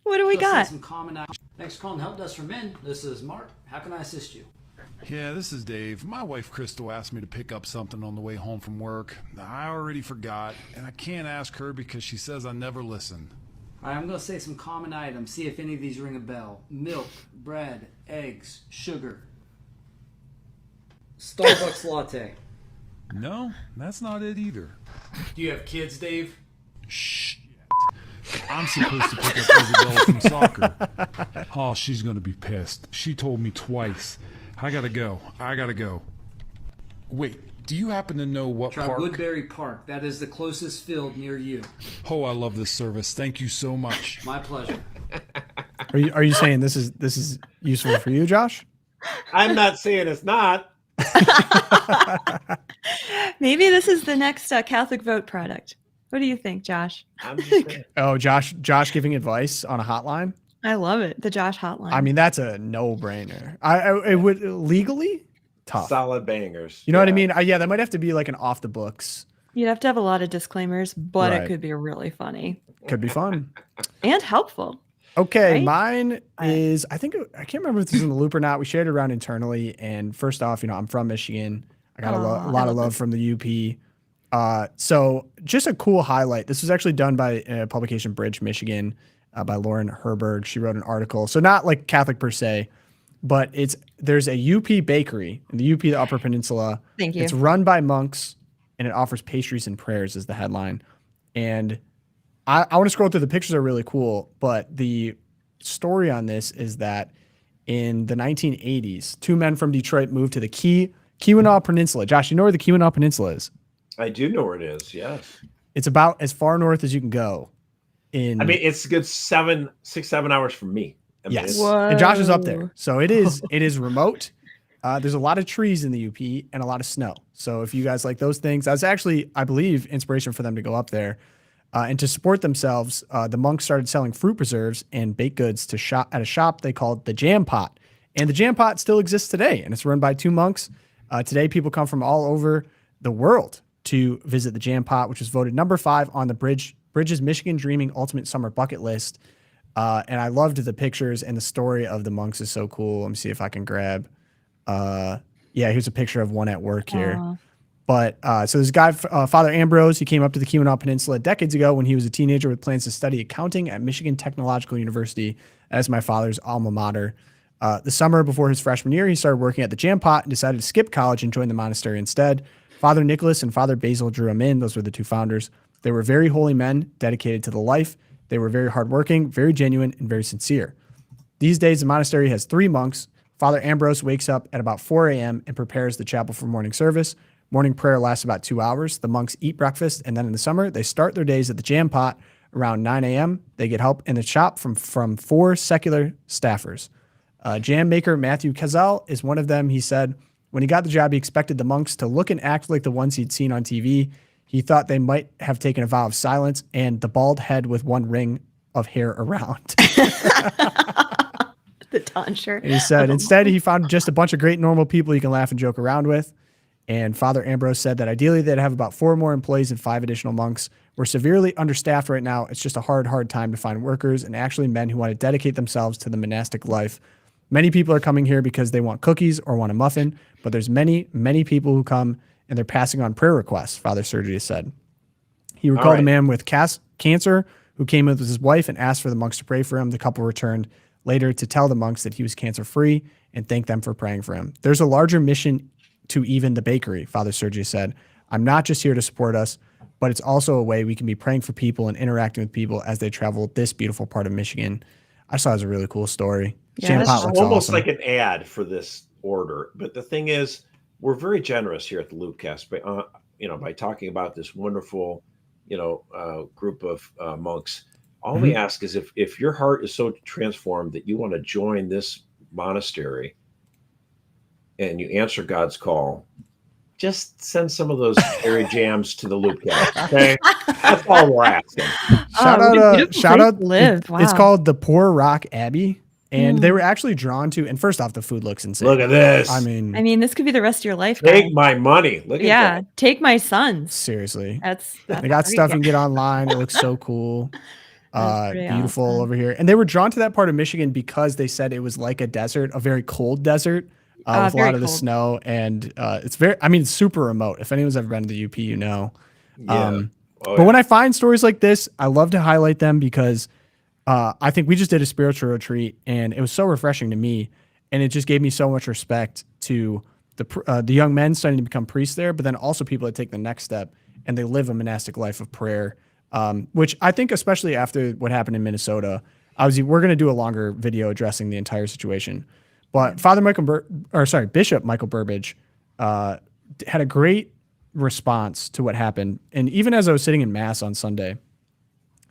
What do we got? Some common action. Thanks for calling Help Desk for Men. This is Mark. How can I assist you? Yeah, this is Dave. My wife Crystal asked me to pick up something on the way home from work. I already forgot, and I can't ask her because she says I never listen. All right, I'm going to say some common items. See if any of these ring a bell. Milk, bread, eggs, sugar. Starbucks latte. No, that's not it either. Do you have kids, Dave? Shh. I'm supposed to pick up Isabella from soccer. Oh, she's going to be pissed. She told me twice. I gotta go. Wait, do you happen to know what Try park? Woodbury Park. That is the closest field near you. Oh, I love this service. Thank you so much. My pleasure. Are you saying this is useful for you, Josh? I'm not saying it's not. Maybe this is the next Catholic Vote product. What do you think, Josh? I'm just saying. Oh, Josh giving advice on a hotline. I love it. The Josh hotline. I mean, that's a no-brainer. It would legally tough. Solid bangers. You know what I mean? Yeah, that might have to be like an off the books. You'd have to have a lot of disclaimers, but Right. it could be really funny Could be fun. and helpful. Okay, Right? Mine is, I can't remember if this is in the loop or not. We shared it around internally. And first off, you know, I'm from Michigan. I got a lot of love from the UP. So just a cool highlight. This was actually done by a publication, Bridge, Michigan, by Lauren Herberg. She wrote an article. So not like Catholic per se, but there's a UP bakery in the UP, the Upper Peninsula. Thank you. It's run by monks, and it offers pastries and prayers is the headline. And I want to scroll through. The pictures are really cool, but the story on this is that in the 1980s, two men from Detroit moved to the Keweenaw Peninsula. Josh, you know where the Keweenaw Peninsula is? I do know where it is. Yes. It's about as far north as you can go. I mean, it's a good 6, 7 hours from me. I mean, Yes. it's- And Josh is up there. So it is remote. There's a lot of trees in the UP and a lot of snow. So if you guys like those things, that's actually, I believe, inspiration for them to go up there. And to support themselves, the monks started selling fruit preserves and baked goods at a shop they called the Jam Pot. And the Jam Pot still exists today, and it's run by two monks. Today, people come from all over the world to visit the Jam Pot, which was voted number 5 on the Bridges Michigan Dreaming Ultimate Summer Bucket List. And I loved the pictures, and the story of the monks is so cool. Let me see if I can grab. Yeah, here's a picture of one at work here. But so this guy, Father Ambrose, he came up to the Keweenaw Peninsula decades ago when he was a teenager with plans to study accounting at Michigan Technological University, as my father's alma mater. The summer before his freshman year, he started working at the Jam Pot and decided to skip college and join the monastery instead. Father Nicholas and Father Basil drew him in. Those were the two founders. They were very holy men dedicated to the life. They were very hardworking, very genuine, and very sincere. These days, the monastery has 3 monks. Father Ambrose wakes up at about 4 a.m. and prepares the chapel for morning service. Morning prayer lasts about 2 hours. The monks eat breakfast, and then in the summer, they start their days at the Jam Pot around 9 a.m. They get help in the shop from 4 secular staffers. Jam maker Matthew Cazal is one of them. He said when he got the job, he expected the monks to look and act like the ones he'd seen on TV. He thought they might have taken a vow of silence and the bald head with 1 ring of hair around. The tonsure. And he said instead he found just a bunch of great normal people he can laugh and joke around with. And Father Ambrose said that ideally they'd have about 4 more employees and 5 additional monks. We're severely understaffed right now. It's just a hard time to find workers and actually men who want to dedicate themselves to the monastic life. Many people are coming here because they want cookies or want a muffin, but there's many people who come and they're passing on prayer requests, Father Sergius said. He recalled a man with cancer who came in with his wife and asked for the monks to pray for him. The couple returned later to tell the monks that he was cancer-free and thank them for praying for him. There's a larger mission to even the bakery, Father Sergius said. I'm not just here to support us, but it's also a way we can be praying for people and interacting with people as they travel this beautiful part of Michigan. I saw it as a really cool story. Yeah, Jam This pot is looks almost awesome. like an ad for this order. But the thing is, we're very generous here at the LOOPcast by, by talking about this wonderful, group of monks. All we ask is if your heart is so transformed that you want to join this monastery and you answer God's call, just send some of those cherry jams to the LOOPcast. Okay, that's all we're asking. Shout what a out! beautiful Shout place out! to live. It's Wow. called the Poor Rock Abbey, and they were actually drawn to. And first off, the food looks insane. Look at this. I I mean, mean, this could be the rest of your life. Take guys. my money. Look at Yeah, that. take my sons. seriously, That's they got great. stuff you can get online. It looks so cool. That's pretty Beautiful awesome. over here. And they were drawn to that part of Michigan because they said it was like a desert, a very cold desert with a Very lot of the cold. snow. And it's it's super remote. If anyone's ever been to the UP, you know. Yeah. But when I find stories like this, I love to highlight them because I think we just did a spiritual retreat and it was so refreshing to me. And it just gave me so much respect to the young men starting to become priests there, but then also people that take the next step and they live a monastic life of prayer. Which I think, especially after what happened in Minnesota, we're going to do a longer video addressing the entire situation. But Bishop Michael Burbidge had a great response to what happened. And even as I was sitting in Mass on Sunday,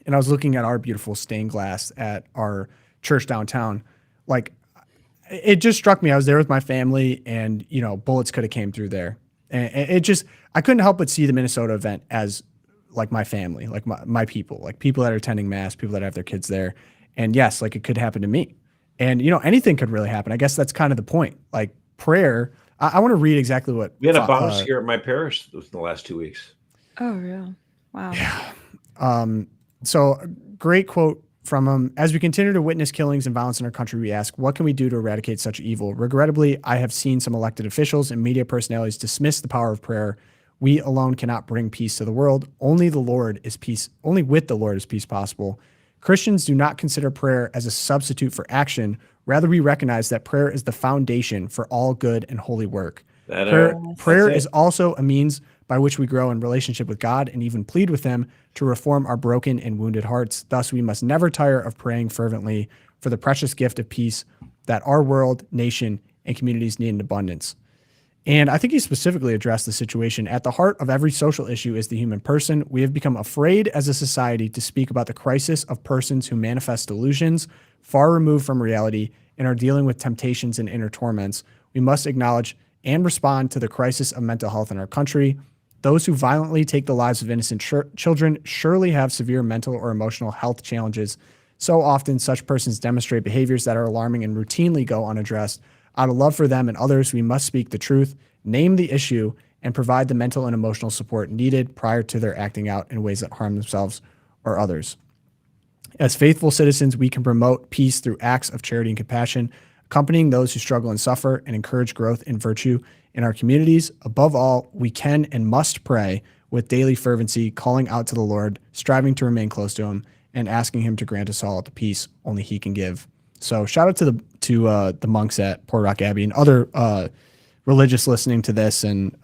and I was looking at our beautiful stained glass at our church downtown, like it just struck me. I was there with my family, and bullets could have came through there, and I couldn't help but see the Minnesota event as like my family, like my people, like people that are attending Mass, people that have their kids there. And yes, like it could happen to me. And, anything could really happen. I guess that's kind of the point. Like prayer, I want to read exactly what. We had a bounce here at my parish in the last 2 weeks. Oh, real. Wow. Yeah. So great quote from him. As we continue to witness killings and violence in our country, we ask, what can we do to eradicate such evil? Regrettably, I have seen some elected officials and media personalities dismiss the power of prayer. We alone cannot bring peace to the world. Only with the Lord is peace possible. Christians do not consider prayer as a substitute for action. Rather, we recognize that prayer is the foundation for all good and holy work. Prayer is also a means by which we grow in relationship with God and even plead with Him to reform our broken and wounded hearts. Thus, we must never tire of praying fervently for the precious gift of peace that our world, nation, and communities need in abundance. And I think he specifically addressed the situation. At the heart of every social issue is the human person. We have become afraid as a society to speak about the crisis of persons who manifest delusions far removed from reality and are dealing with temptations and inner torments. We must acknowledge and respond to the crisis of mental health in our country. Those who violently take the lives of innocent children surely have severe mental or emotional health challenges. So often, such persons demonstrate behaviors that are alarming and routinely go unaddressed. Out of love for them and others, we must speak the truth, name the issue, and provide the mental and emotional support needed prior to their acting out in ways that harm themselves or others. As faithful citizens, we can promote peace through acts of charity and compassion, accompanying those who struggle and suffer, and encourage growth and virtue in our communities. Above all, we can and must pray with daily fervency, calling out to the Lord, striving to remain close to Him, and asking Him to grant us all the peace only He can give. So shout out to the monks at Poor Rock Abbey and other religious listening to this. And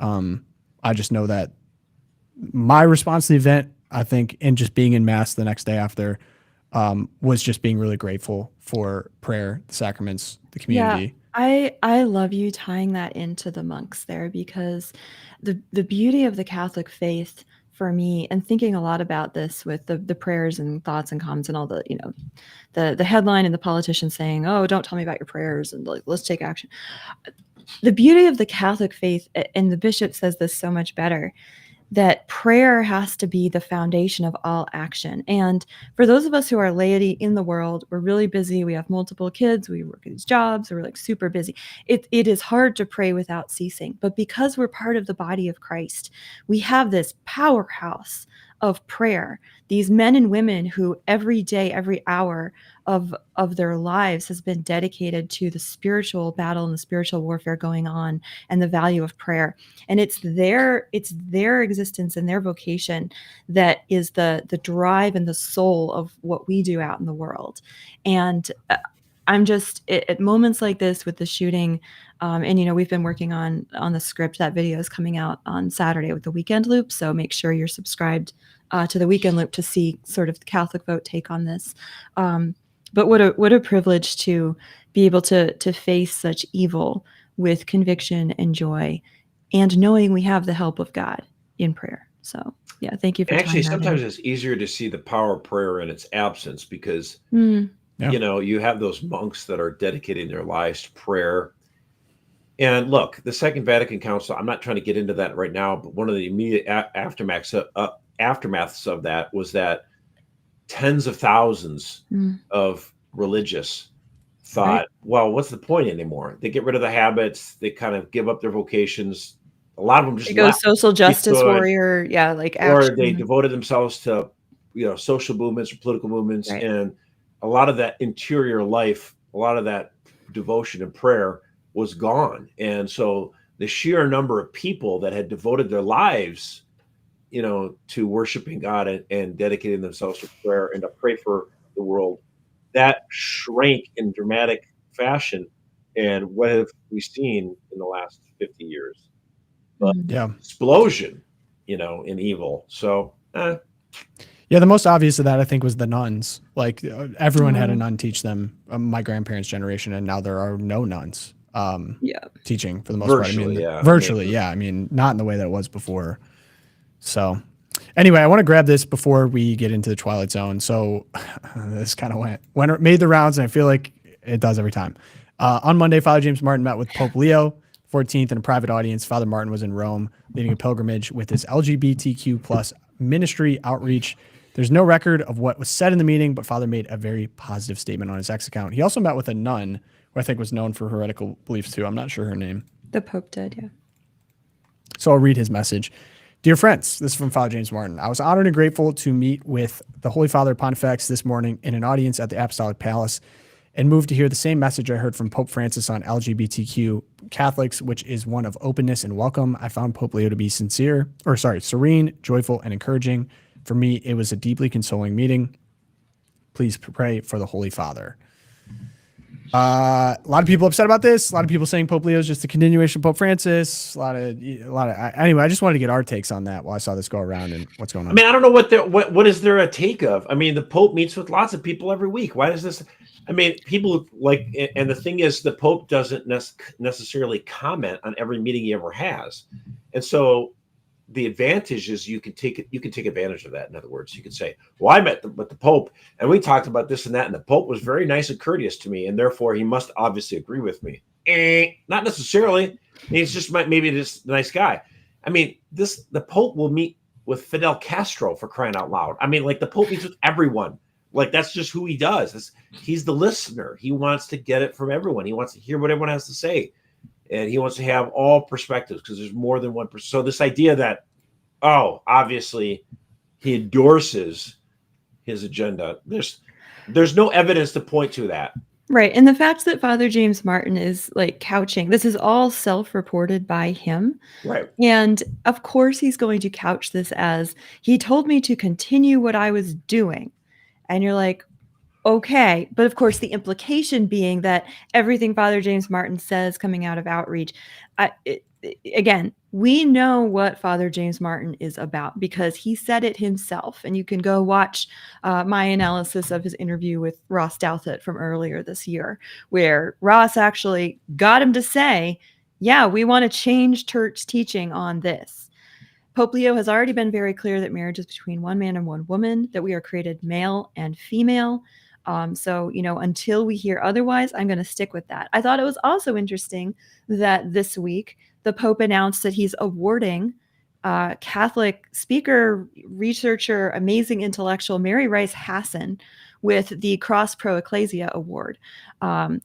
I just know that my response to the event, I think, and just being in Mass the next day after, was just being really grateful for prayer, the sacraments, the community. Yeah, I love you tying that into the monks there, because the beauty of the Catholic faith for me, and thinking a lot about this with the prayers and thoughts and comments and all the, the headline and the politicians saying, oh, don't tell me about your prayers and like, let's take action. The beauty of the Catholic faith, and the bishop says this so much better, that prayer has to be the foundation of all action. And for those of us who are laity in the world, we're really busy. We have multiple kids. We work these jobs. We're like super busy. It is hard to pray without ceasing. But because we're part of the body of Christ, we have this powerhouse of prayer. These men and women who every day, every hour of their lives has been dedicated to the spiritual battle and the spiritual warfare going on, and the value of prayer. And it's their existence and their vocation that is the drive and the soul of what we do out in the world. And I'm just at moments like this with the shooting, and we've been working on the script. That video is coming out on Saturday with the Weekend Loop, so make sure you're subscribed to the Weekend Loop to see sort of the CatholicVote take on this. But what a privilege to be able to face such evil with conviction and joy, and knowing we have the help of God in prayer. So yeah, thank you for Actually, tying that sometimes in. it's easier to see the power of prayer in its absence because Yeah. you know, you have those monks that are dedicating their lives to prayer. And look, the Second Vatican Council, I'm not trying to get into that right now, but one of the immediate aftermaths of that was that tens of thousands of religious thought, well, what's the point anymore? They get rid of the habits, they kind of give up their vocations. A lot of them just It goes left. social justice warrior, yeah, like Or action. they devoted themselves to, you know, social movements or political movements, Right. and a lot of that interior life, a lot of that devotion and prayer was gone. And so the sheer number of people that had devoted their lives, you know, to worshiping God and dedicating themselves to prayer and to pray for the world, that shrank in dramatic fashion. And what have we seen in the last 50 years? But Yeah. explosion, you know, in evil. So, Yeah, the most obvious of that, I think, was the nuns. Like everyone had a nun teach them, my grandparents' generation, and now there are no nuns teaching for the most virtually, part. Virtually, yeah. I mean, not in the way that it was before. So anyway, I want to grab this before we get into the Twilight Zone. So this kind of made the rounds, and I feel like it does every time. On Monday, Father James Martin met with Pope Leo XIV in a private audience. Father Martin was in Rome leading a pilgrimage with his LGBTQ plus ministry outreach. There's no record of what was said in the meeting, but Father made a very positive statement on his X account. He also met with a nun who I think was known for heretical beliefs too. I'm not sure her name. The Pope did, yeah. So I'll read his message. Dear friends, this is from Father James Martin. I was honored and grateful to meet with the Holy Father Pontifex this morning in an audience at the Apostolic Palace and moved to hear the same message I heard from Pope Francis on LGBTQ Catholics, which is one of openness and welcome. I found Pope Leo to be serene, joyful, and encouraging. For me, it was a deeply consoling meeting. Please pray for the Holy Father. A lot of people upset about this. A lot of people saying Pope Leo is just a continuation of Pope Francis. Anyway, I just wanted to get our takes on that while I saw this go around and what's going on. I mean, I don't know what is there a take of? I mean, the Pope meets with lots of people every week. Why does this? I mean, people like, and the thing is, the Pope doesn't necessarily comment on every meeting he ever has, and so the advantage is you can take advantage of that. In other words, you can say, well, I met with the Pope and we talked about this and that, and the Pope was very nice and courteous to me, and therefore he must obviously agree with me. Not necessarily. He's just maybe just a nice guy. I mean, the Pope will meet with Fidel Castro, for crying out loud. I mean, like, the Pope meets with everyone. Like, that's just who he does. He's the listener. He wants to get it from everyone. He wants to hear what everyone has to say. And he wants to have all perspectives because there's more than one person. So this idea that, obviously he endorses his agenda, there's no evidence to point to that. Right. And the fact that Father James Martin is like couching, this is all self-reported by him. Right. And of course he's going to couch this as, he told me to continue what I was doing. And you're like, okay. But of course, the implication being that everything Father James Martin says coming out of outreach, again, we know what Father James Martin is about because he said it himself. And you can go watch my analysis of his interview with Ross Douthat from earlier this year, where Ross actually got him to say, yeah, we want to change church teaching on this. Pope Leo has already been very clear that marriage is between one man and one woman, that we are created male and female. So, until we hear otherwise, I'm going to stick with that. I thought it was also interesting that this week the Pope announced that he's awarding Catholic speaker, researcher, amazing intellectual Mary Rice Hasson with the Cross Pro Ecclesia Award,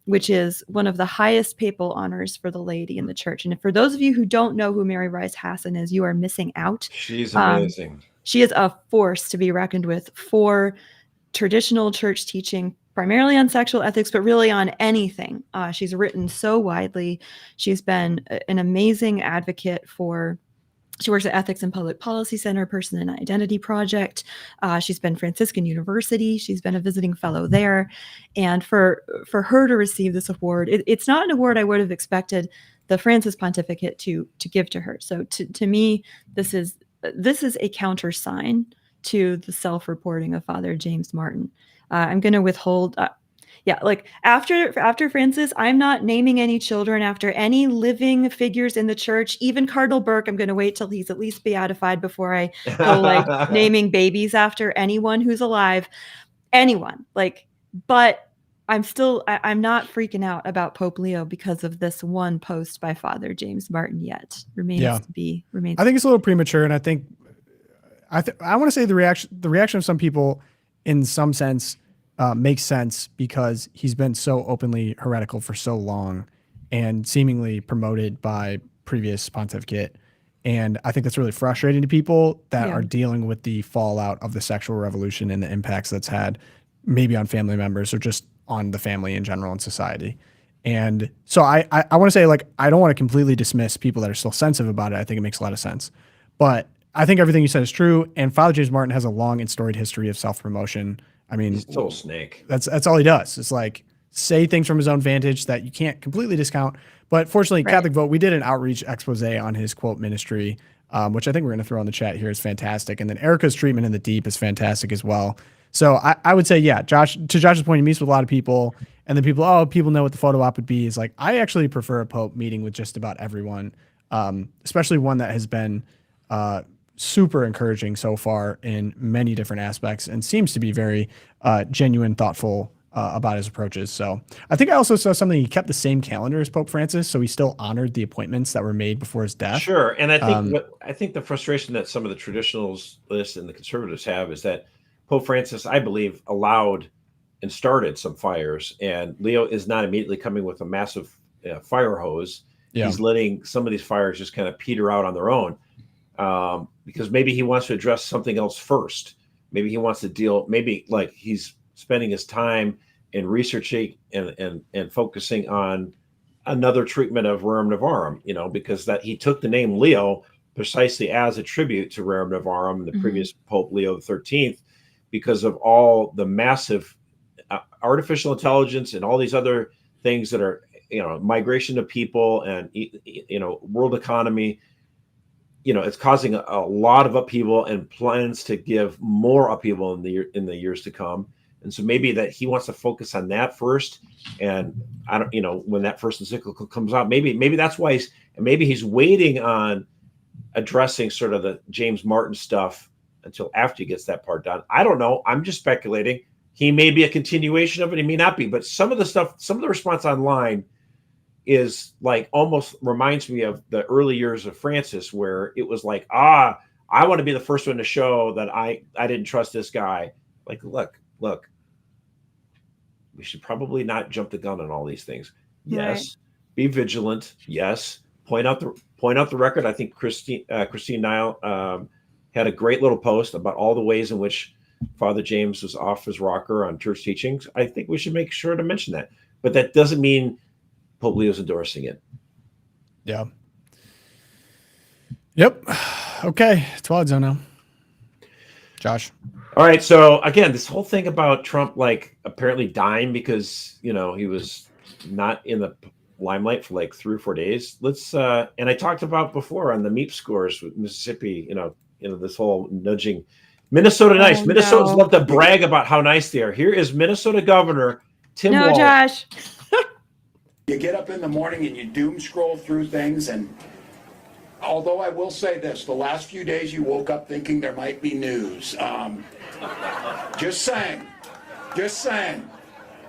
which is one of the highest papal honors for the laity in the church. And for those of you who don't know who Mary Rice Hasson is, you are missing out. She's amazing. She is a force to be reckoned with for traditional church teaching, primarily on sexual ethics, but really on anything. She's written so widely. She's been an amazing advocate she works at Ethics and Public Policy Center, Person and Identity Project. She's been Franciscan University. She's been a visiting fellow there. And for her to receive this award, it's not an award I would have expected the Francis Pontificate to give to her. So to me, this is a countersign to the self-reporting of Father James Martin. I'm going to withhold. Yeah, like after Francis, I'm not naming any children after any living figures in the church. Even Cardinal Burke, I'm going to wait till he's at least beatified before I go like naming babies after anyone who's alive. Anyone, like, but I'm not freaking out about Pope Leo because of this one post by Father James Martin yet. Remains. I think it's a little premature, and I think I want to say the reaction of some people, in some sense, makes sense because he's been so openly heretical for so long, and seemingly promoted by previous pontificate. And I think that's really frustrating to people that are dealing with the fallout of the sexual revolution and the impacts that's had maybe on family members or just on the family in general and society. And so I want to say, like, I don't want to completely dismiss people that are still sensitive about it. I think it makes a lot of sense. But I think everything you said is true. And Father James Martin has a long and storied history of self-promotion. I mean, he's a total snake. That's all he does. It's like say things from his own vantage that you can't completely discount. But fortunately, Catholic Vote, we did an outreach expose on his quote ministry, which I think we're going to throw in the chat here, is fantastic. And then Erica's treatment in the deep is fantastic as well. So I would say, yeah, Josh's point, he meets with a lot of people, and then people know what the photo op would be. Is like, I actually prefer a Pope meeting with just about everyone, especially one that has been super encouraging so far in many different aspects and seems to be very genuine, thoughtful about his approaches. So I think I also saw something, he kept the same calendar as Pope Francis, so he still honored the appointments that were made before his death. Sure, and I think the frustration that some of the traditionalists and the conservatives have is that Pope Francis, I believe, allowed and started some fires, and Leo is not immediately coming with a massive fire hose. Yeah. He's letting some of these fires just kind of peter out on their own, because maybe he wants to address something else first. Maybe he wants to deal, maybe like he's spending his time in researching and focusing on another treatment of Rerum Novarum, because that he took the name Leo precisely as a tribute to Rerum Novarum, the previous Pope Leo XIII, because of all the massive artificial intelligence and all these other things that are, migration of people and, world economy. It's causing a lot of upheaval and plans to give more upheaval in the years to come. And so maybe that he wants to focus on that first. And I don't, when that first encyclical comes out, maybe that's why he's waiting on addressing sort of the James Martin stuff until after he gets that part done. I don't know. I'm just speculating. He may be a continuation of it. He may not be. But some of the response online is like almost reminds me of the early years of Francis, where it was like, I want to be the first one to show that I didn't trust this guy. Like, look, we should probably not jump the gun on all these things. Yes, be vigilant. Yes, point out the record. I think Christine Nile had a great little post about all the ways in which Father James was off his rocker on church teachings. I think we should make sure to mention that. But that doesn't mean Pope Leo's endorsing it. Yeah. Yep. Okay. Twilight Zone now. Josh. All right. So again, this whole thing about Trump, like apparently dying because, he was not in the limelight for like 3 or 4 days. Let's, and I talked about before on the MEEP scores with Mississippi, this whole nudging. Minnesota nice. Minnesotans love to brag about how nice they are. Here is Minnesota Governor Tim Walz. Josh. You get up in the morning and you doom scroll through things, and although I will say this, the last few days you woke up thinking there might be news. Just saying.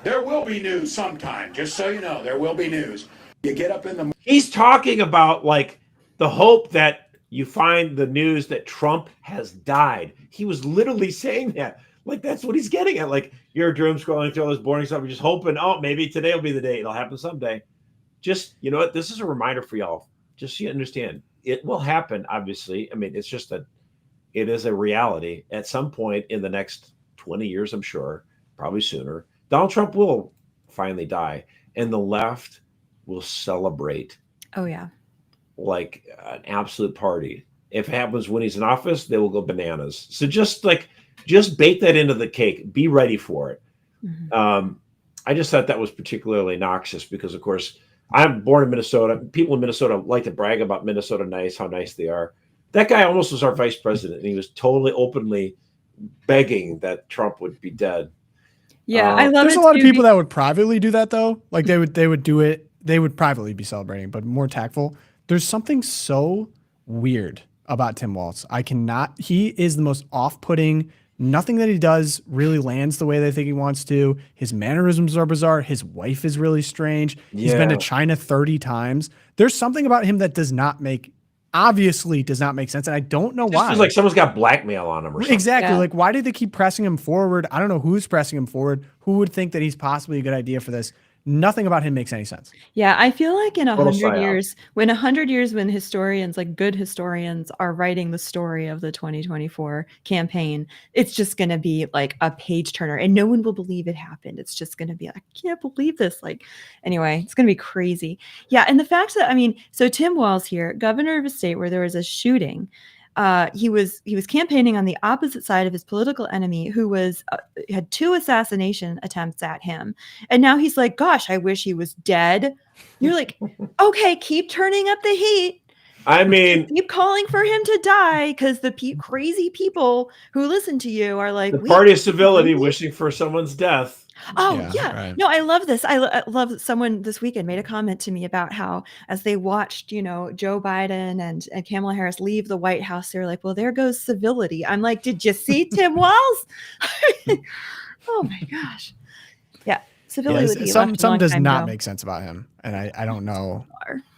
There will be news sometime, just so you know, there will be news. You get up in the morning. He's talking about like the hope that you find the news that Trump has died. He was literally saying that. Like, that's what he's getting at. Like, you're doom scrolling through all this boring stuff. You're just hoping, maybe today will be the day. It'll happen someday. Just, you know what? This is a reminder for y'all. Just so you understand. It will happen, obviously. I mean, it's just it is a reality. At some point in the next 20 years, I'm sure, probably sooner, Donald Trump will finally die. And the left will celebrate. Oh, yeah. Like an absolute party. If it happens when he's in office, they will go bananas. So just bake that into the cake. Be ready for it. Mm-hmm. I just thought that was particularly noxious because, of course, I'm born in Minnesota. People in Minnesota like to brag about Minnesota nice, how nice they are. That guy almost was our vice president, and he was totally openly begging that Trump would be dead. Yeah, I love There's it a lot of too people that would privately do that though. Like they would do it. They would privately be celebrating, but more tactful. There's something so weird about Tim Walz. I cannot. He is the most off-putting. Nothing that he does really lands the way they think he wants to. His mannerisms are bizarre. His wife is really strange. He's been to China 30 times. There's something about him that obviously does not make sense. And I don't know why. It feels like someone's got blackmail on him or something. Exactly. Yeah. Like, why did they keep pressing him forward? I don't know who's pressing him forward. Who would think that he's possibly a good idea for this? Nothing about him makes any sense. Yeah, I feel like in 100 psyop. years, when historians, like good historians, are writing the story of the 2024 campaign, it's just going to be like a page turner, and no one will believe it happened. It's just going to be like, I can't believe this. Like, anyway, it's going to be crazy. Yeah, and the fact that so Tim Walz here, governor of a state where there was a shooting. He was campaigning on the opposite side of his political enemy, who had 2 assassination attempts at him, and now he's like, "Gosh, I wish he was dead." You're like, "Okay, keep turning up the heat." I mean, keep calling for him to die because the crazy people who listen to you are like, the party of civility wishing for someone's death. Oh Yeah, yeah. right. No, I love this. I love someone this weekend made a comment to me about how as they watched, Joe Biden and Kamala Harris leave the White House, they're like, well, there goes civility. I'm like, did you see Tim Walz? Oh my gosh. Yeah. Civility. Some does not make sense about him. And I don't know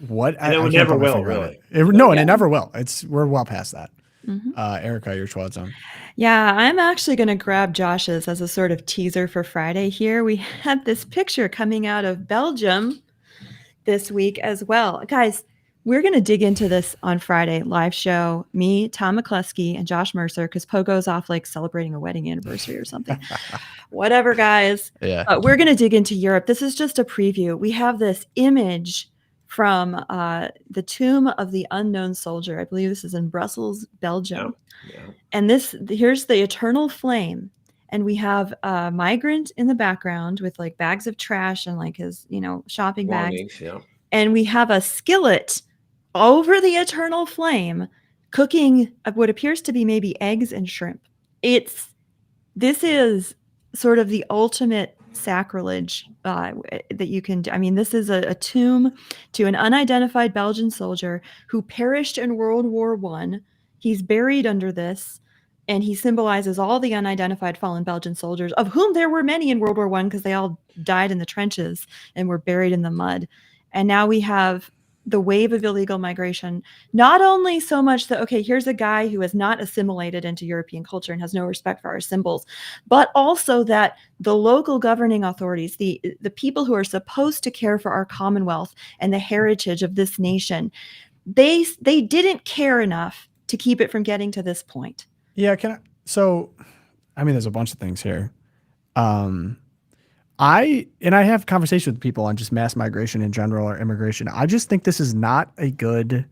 what. And it never will, really. And it never will. We're well past that. Mm-hmm. Erica, your Twilight Zone. Yeah, I'm actually going to grab Josh's as a sort of teaser for Friday here. We had this picture coming out of Belgium this week as well. Guys, we're going to dig into this on Friday live show. Me, Tom McCluskey, and Josh Mercer, because Pogo's off like celebrating a wedding anniversary or something. Whatever, guys. Yeah. We're going to dig into Europe. This is just a preview. We have this image from the tomb of the unknown soldier. I believe this is in Brussels, Belgium. Yeah. And here's the eternal flame. And we have a migrant in the background with like bags of trash and like his, shopping bags. Yeah. And we have a skillet over the eternal flame cooking what appears to be maybe eggs and shrimp. This is sort of the ultimate sacrilege that you can do. I mean, this is a tomb to an unidentified Belgian soldier who perished in World War I. He's buried under this, and he symbolizes all the unidentified fallen Belgian soldiers, of whom there were many in World War I because they all died in the trenches and were buried in the mud. And now we have the wave of illegal migration, not only so much that, okay, here's a guy who has not assimilated into European culture and has no respect for our symbols, but also that the local governing authorities, the people who are supposed to care for our Commonwealth and the heritage of this nation, they didn't care enough to keep it from getting to this point. Yeah. There's a bunch of things here. I have conversations with people on just mass migration in general or immigration. I just think this is not a good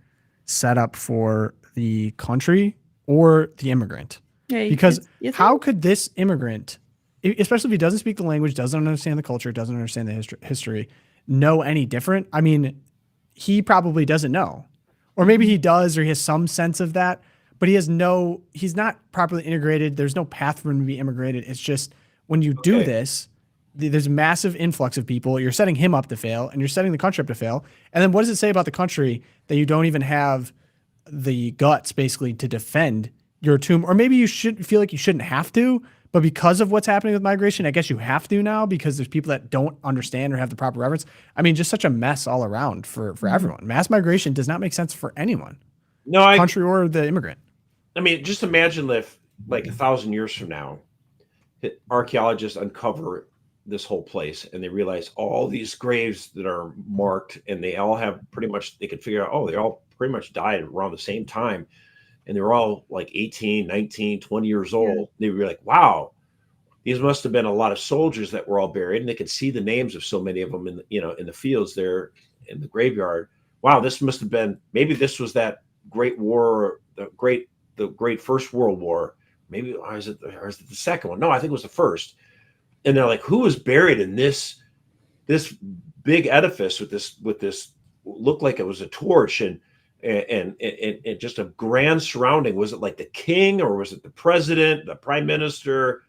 setup for the country or the immigrant. Yeah, because how could this immigrant, especially if he doesn't speak the language, doesn't understand the culture, doesn't understand the history, know any different? I mean, he probably doesn't know. Or maybe he does, or he has some sense of that, but he's not properly integrated. There's no path for him to be immigrated. It's just when you do this, there's a massive influx of people. You're setting him up to fail, and you're setting the country up to fail. And then what does it say about the country that you don't even have the guts basically to defend your tomb? Or maybe you should feel like you shouldn't have to, but because of what's happening with migration, I guess you have to now because there's people that don't understand or have the proper reference. I mean, just such a mess all around for everyone. Mass migration does not make sense for anyone. No, country or the immigrant. I mean, just imagine if like 1,000 years from now, archaeologists uncover this whole place and they realize all these graves that are marked and they all have they could figure out, they all pretty much died around the same time. And they were all like 18, 19, 20 years old. Yeah. They were like, wow, these must have been a lot of soldiers that were all buried. And they could see the names of so many of them in the fields there in the graveyard. Wow, this must have been, maybe this was that great war, the great First World War. Maybe, or is it the second one? No, I think it was the first. And they're like, who is buried in this big edifice with this looked like it was a torch and just a grand surrounding? Was it like the king or was it the president, the prime minister?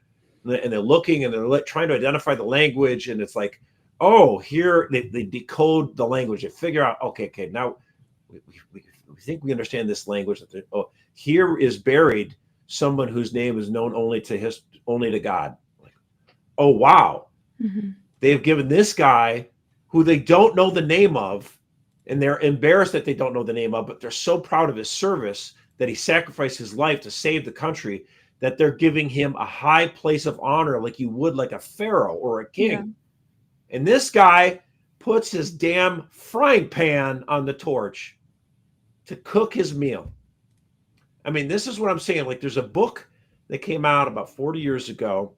and they're looking and they're trying to identify the language, and it's like, oh, here they decode the language and figure out, okay, now we think we understand this language. Oh, here is buried someone whose name is known only to God. Like, oh wow, they've given this guy who they don't know the name of, and they're embarrassed that they don't know the name of, but they're so proud of his service that he sacrificed his life to save the country, that they're giving him a high place of honor like you would like a pharaoh or a king. Yeah. And this guy puts his damn frying pan on the torch to cook his meal. I mean, this is what I'm saying. Like, there's a book that came out about 40 years ago,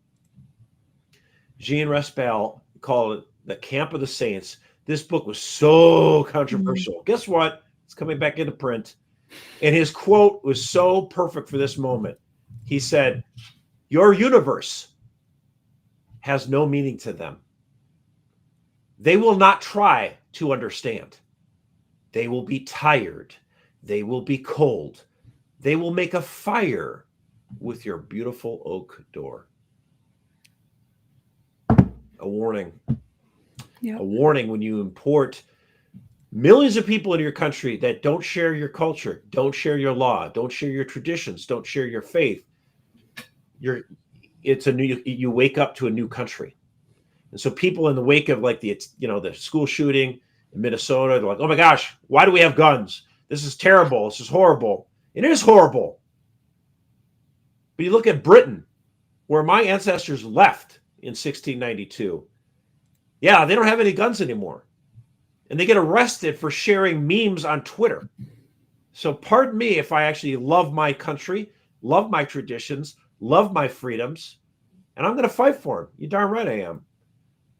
Jean Raspail, called it The Camp of the Saints. This book was so controversial. Guess what? It's coming back into print. And his quote was so perfect for this moment. He said, your universe has no meaning to them. They will not try to understand. They will be tired. They will be cold. They will make a fire with your beautiful oak door. A warning. Yep. A warning when you import millions of people into your country that don't share your culture, don't share your law, don't share your traditions, don't share your faith. You wake up to a new country. And so people in the wake of like the school shooting in Minnesota, they're like, oh my gosh, why do we have guns? This is terrible. This is horrible. It is horrible. But you look at Britain, where my ancestors left in 1692. Yeah, they don't have any guns anymore. And they get arrested for sharing memes on Twitter. So pardon me if I actually love my country, love my traditions, love my freedoms, and I'm going to fight for them. You darn right I am.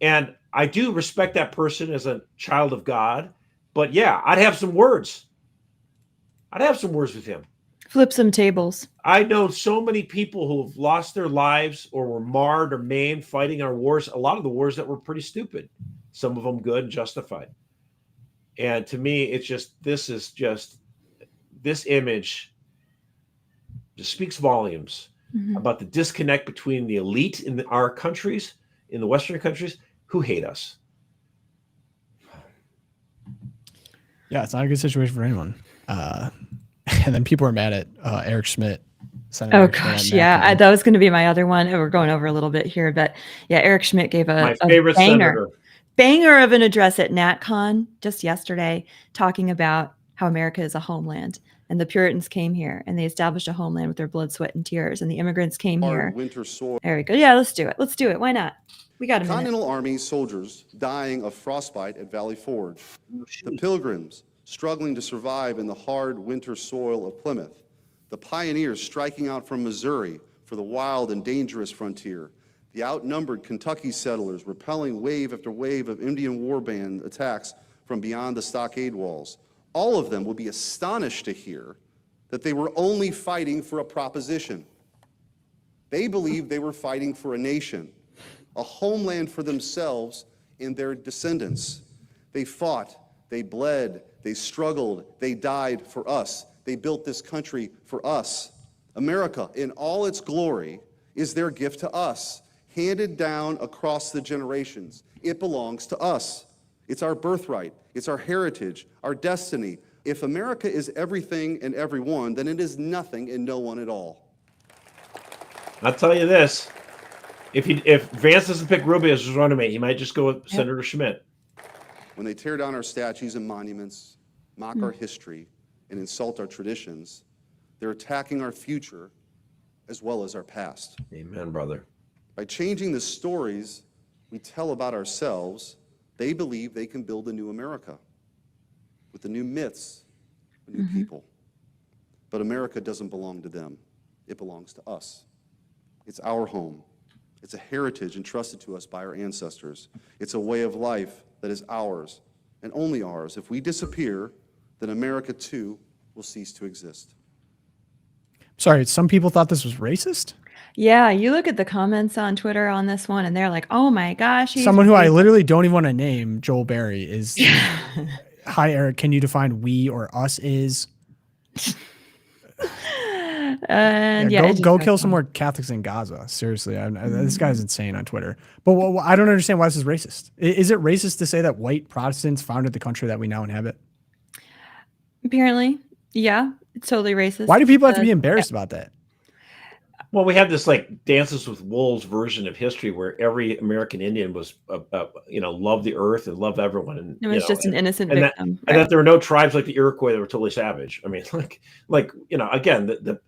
And I do respect that person as a child of God. But yeah, I'd have some words. I'd have some words with him. Flip some tables. I know so many people who have lost their lives or were marred or maimed fighting our wars, a lot of the wars that were pretty stupid, some of them good and justified. And to me, it's just, this image just speaks volumes about the disconnect between the elite in our countries, in the Western countries, who hate us. Yeah, it's not a good situation for anyone. And then people are mad at Eric Schmidt. Oh gosh, yeah, that was going to be my other one. We're going over a little bit here, but yeah, Eric Schmidt gave my favorite banger of an address at NatCon just yesterday, talking about how America is a homeland, and the Puritans came here and they established a homeland with their blood, sweat, and tears, and the immigrants came here. Winter soil. There we go. Yeah, let's do it. Let's do it. Why not? We got a minute. Continental Army soldiers dying of frostbite at Valley Forge. The Pilgrims struggling to survive in the hard winter soil of Plymouth. The pioneers striking out from Missouri for the wild and dangerous frontier. The outnumbered Kentucky settlers repelling wave after wave of Indian war band attacks from beyond the stockade walls. All of them would be astonished to hear that they were only fighting for a proposition. They believed they were fighting for a nation, a homeland for themselves and their descendants. They fought, they bled, they struggled, they died for us. They built this country for us. America, in all its glory, is their gift to us, handed down across the generations. It belongs to us. It's our birthright. It's our heritage, our destiny. If America is everything and everyone, then it is nothing and no one at all. I'll tell you this. If Vance doesn't pick Rubio as his running mate, he might just go with Senator Schmidt. When they tear down our statues and monuments, mock our history, and insult our traditions, they're attacking our future as well as our past. Amen, brother. By changing the stories we tell about ourselves, they believe they can build a new America with the new myths, a new people. But America doesn't belong to them. It belongs to us. It's our home. It's a heritage entrusted to us by our ancestors. It's a way of life that is ours and only ours. If we disappear, then America too will cease to exist. Sorry, some people thought this was racist? Yeah, you look at the comments on Twitter on this one, and they're like, oh my gosh. Someone who I literally don't even want to name, Joel Berry, is, hi, Eric, can you define we or us is? And go kill some more Catholics in Gaza. Seriously, this guy's insane on Twitter. But I don't understand why this is racist. Is it racist to say that white Protestants founded the country that we now inhabit? Apparently, yeah, it's totally racist. Why do people have to be embarrassed about that? Well, we have this like Dances with Wolves version of history where every American Indian was, loved the earth and loved everyone. And it was just an innocent victim. Right? And that there were no tribes like the Iroquois that were totally savage. I mean, again,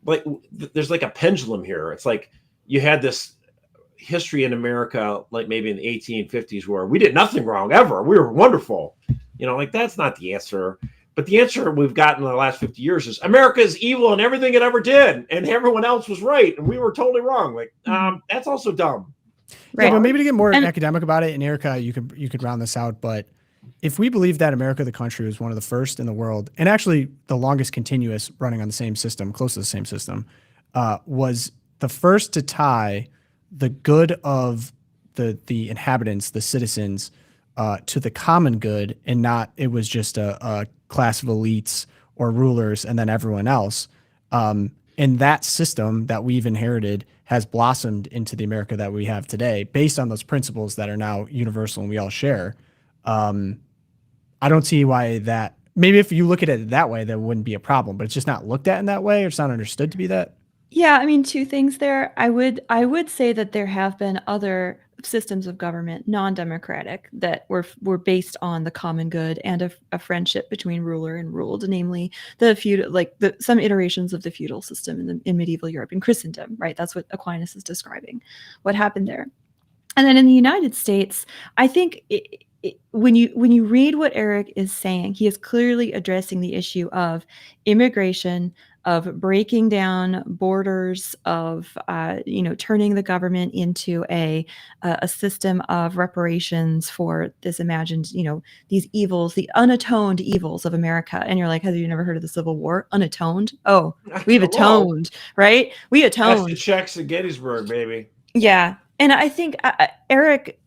there's like a pendulum here. It's like you had this history in America, like maybe in the 1850s, where we did nothing wrong ever. We were wonderful. That's not the answer. But the answer we've gotten in the last 50 years is America is evil and everything it ever did, and everyone else was right, and we were totally wrong. That's also dumb. Right. Yeah, but maybe to get more academic about it, and Erica, you could round this out. But if we believe that America, the country, was one of the first in the world, and actually the longest continuous running on the same system, close to the same system, was the first to tie the good of the inhabitants, the citizens, to the common good, and not it was just a class of elites or rulers and then everyone else. And that system that we've inherited has blossomed into the America that we have today based on those principles that are now universal and we all share. I don't see why that, maybe if you look at it that way, that wouldn't be a problem, but it's just not looked at in that way, or it's not understood to be that. Yeah, I mean, two things there. I would say that there have been other systems of government, non-democratic, that were based on the common good and a friendship between ruler and ruled, namely the feudal, some iterations of the feudal system in medieval Europe and Christendom, right? That's what Aquinas is describing, what happened there. And then in the United States, I think when you read what Eric is saying, he is clearly addressing the issue of immigration, of breaking down borders, of turning the government into a system of reparations for this imagined, these evils, the unatoned evils of America. And you're like, have you never heard of the Civil War? Unatoned? Oh, we've atoned, right? We atoned. That's the checks at Gettysburg, baby. Yeah. And I think Eric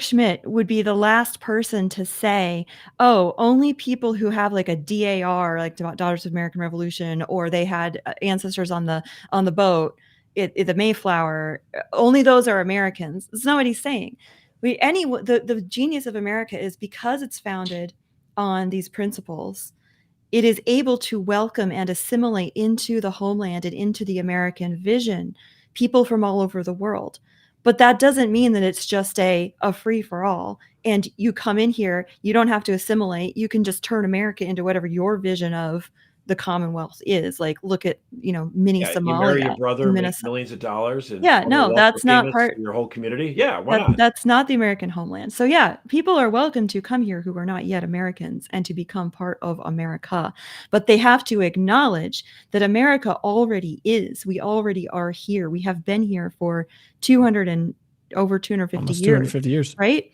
Schmidt would be the last person to say, oh, only people who have like a DAR, like Daughters of American Revolution, or they had ancestors on the boat, the Mayflower, only those are Americans. That's not what he's saying. The genius of America is because it's founded on these principles, it is able to welcome and assimilate into the homeland and into the American vision people from all over the world. But that doesn't mean that it's just a free for all. And you come in here, you don't have to assimilate. You can just turn America into whatever your vision of the Commonwealth is. Like, look at, mini Somalia. You marry your brother, make millions of dollars. And that's not part of your whole community. Yeah, why not? That's not the American homeland. So yeah, people are welcome to come here who are not yet Americans and to become part of America. But they have to acknowledge that America already is. We already are here. We have been here for over 250 years. Right?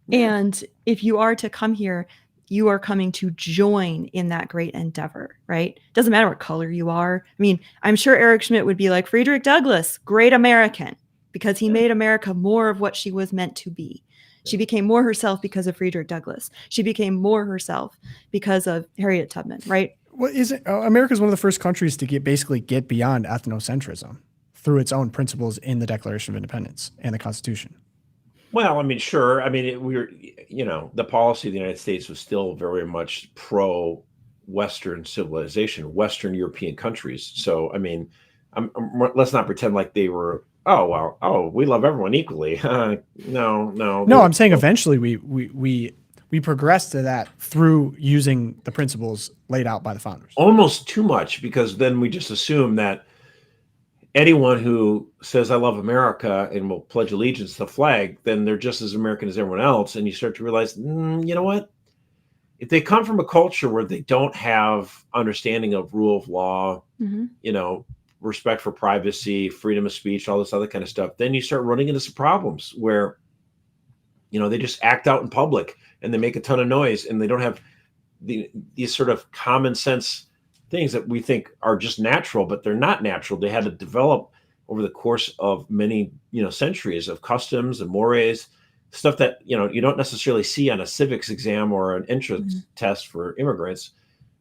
Yeah. And if you are to come here, you are coming to join in that great endeavor, right? Doesn't matter what color you are. I mean, I'm sure Eric Schmidt would be like Friedrich Douglass, great American, because he made America more of what she was meant to be. She became more herself because of Friedrich Douglass. She became more herself because of Harriet Tubman, right? Well, America is one of the first countries to get beyond ethnocentrism through its own principles in the Declaration of Independence and the Constitution. Well, I mean, sure. I mean, the policy of the United States was still very much pro-Western civilization, Western European countries. So, I mean, let's not pretend like they were, we love everyone equally. No. I'm saying eventually we progressed to that through using the principles laid out by the founders. Almost too much, because then we just assume that anyone who says I love America and will pledge allegiance to the flag, then they're just as American as everyone else. And you start to realize, you know what? If they come from a culture where they don't have understanding of rule of law, respect for privacy, freedom of speech, all this other kind of stuff, then you start running into some problems where, they just act out in public and they make a ton of noise and they don't have these sort of common sense things that we think are just natural, but they're not natural. They had to develop over the course of many, centuries of customs and mores, stuff that, you don't necessarily see on a civics exam or an entrance test for immigrants.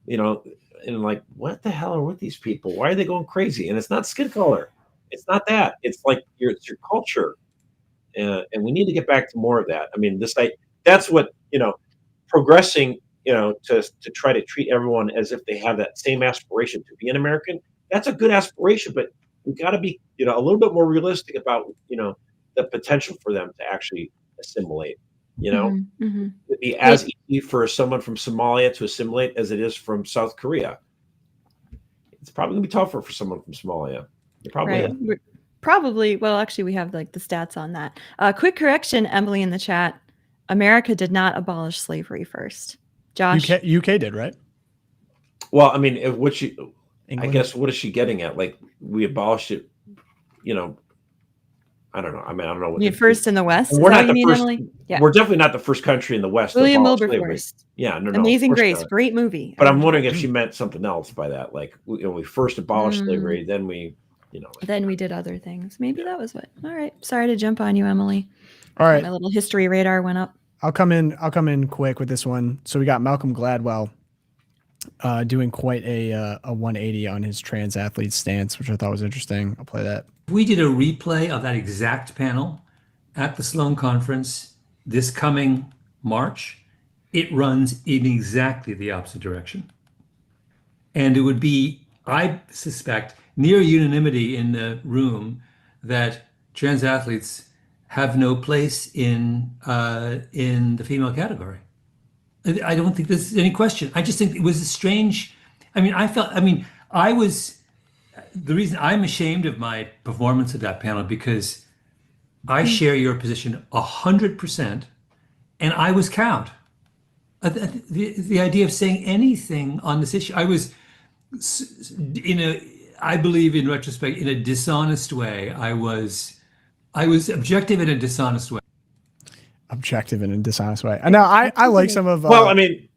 and like, what the hell are with these people? Why are they going crazy? And it's not skin color. It's not that. It's like it's your culture. And we need to get back to more of that. I mean, that's what, progressing, to try to treat everyone as if they have that same aspiration to be an American. That's a good aspiration, but we got to be, a little bit more realistic about, the potential for them to actually assimilate. It'd be as easy for someone from Somalia to assimilate as it is from South Korea. It's probably gonna be tougher for someone from Somalia. It probably is. Probably. Well, actually, we have like the stats on that. Quick correction, Emily in the chat. America did not abolish slavery first. Josh, UK did, right? Well, I mean, I guess what is she getting at? Like, we abolished it. I don't know. I mean, I don't know. You first in the West. We're not the first. Emily? Yeah. We're definitely not the first country in the West. William to abolish slavery. Wilberforce. Yeah, no. Amazing Grace, great movie. But I'm wondering if she meant something else by that. Like, we first abolished slavery, then we, Then we did other things. Maybe that was what. All right. Sorry to jump on you, Emily. All right. My little history radar went up. I'll come in quick with this one. So we got Malcolm Gladwell doing quite a 180 on his trans athlete stance, which I thought was interesting. I'll play that. We did a replay of that exact panel at the Sloan Conference this coming March. It runs in exactly the opposite direction. And it would be, I suspect, near unanimity in the room that trans athletes have no place in the female category. I don't think there's any question. I just think it was a strange, the reason I'm ashamed of my performance at that panel, because I share your position 100%, and I was cowed. The idea of saying anything on this issue, I was I believe in retrospect, in a dishonest way. I was objective in a dishonest way. Objective in a dishonest way. Now, I like some of. Well, I mean,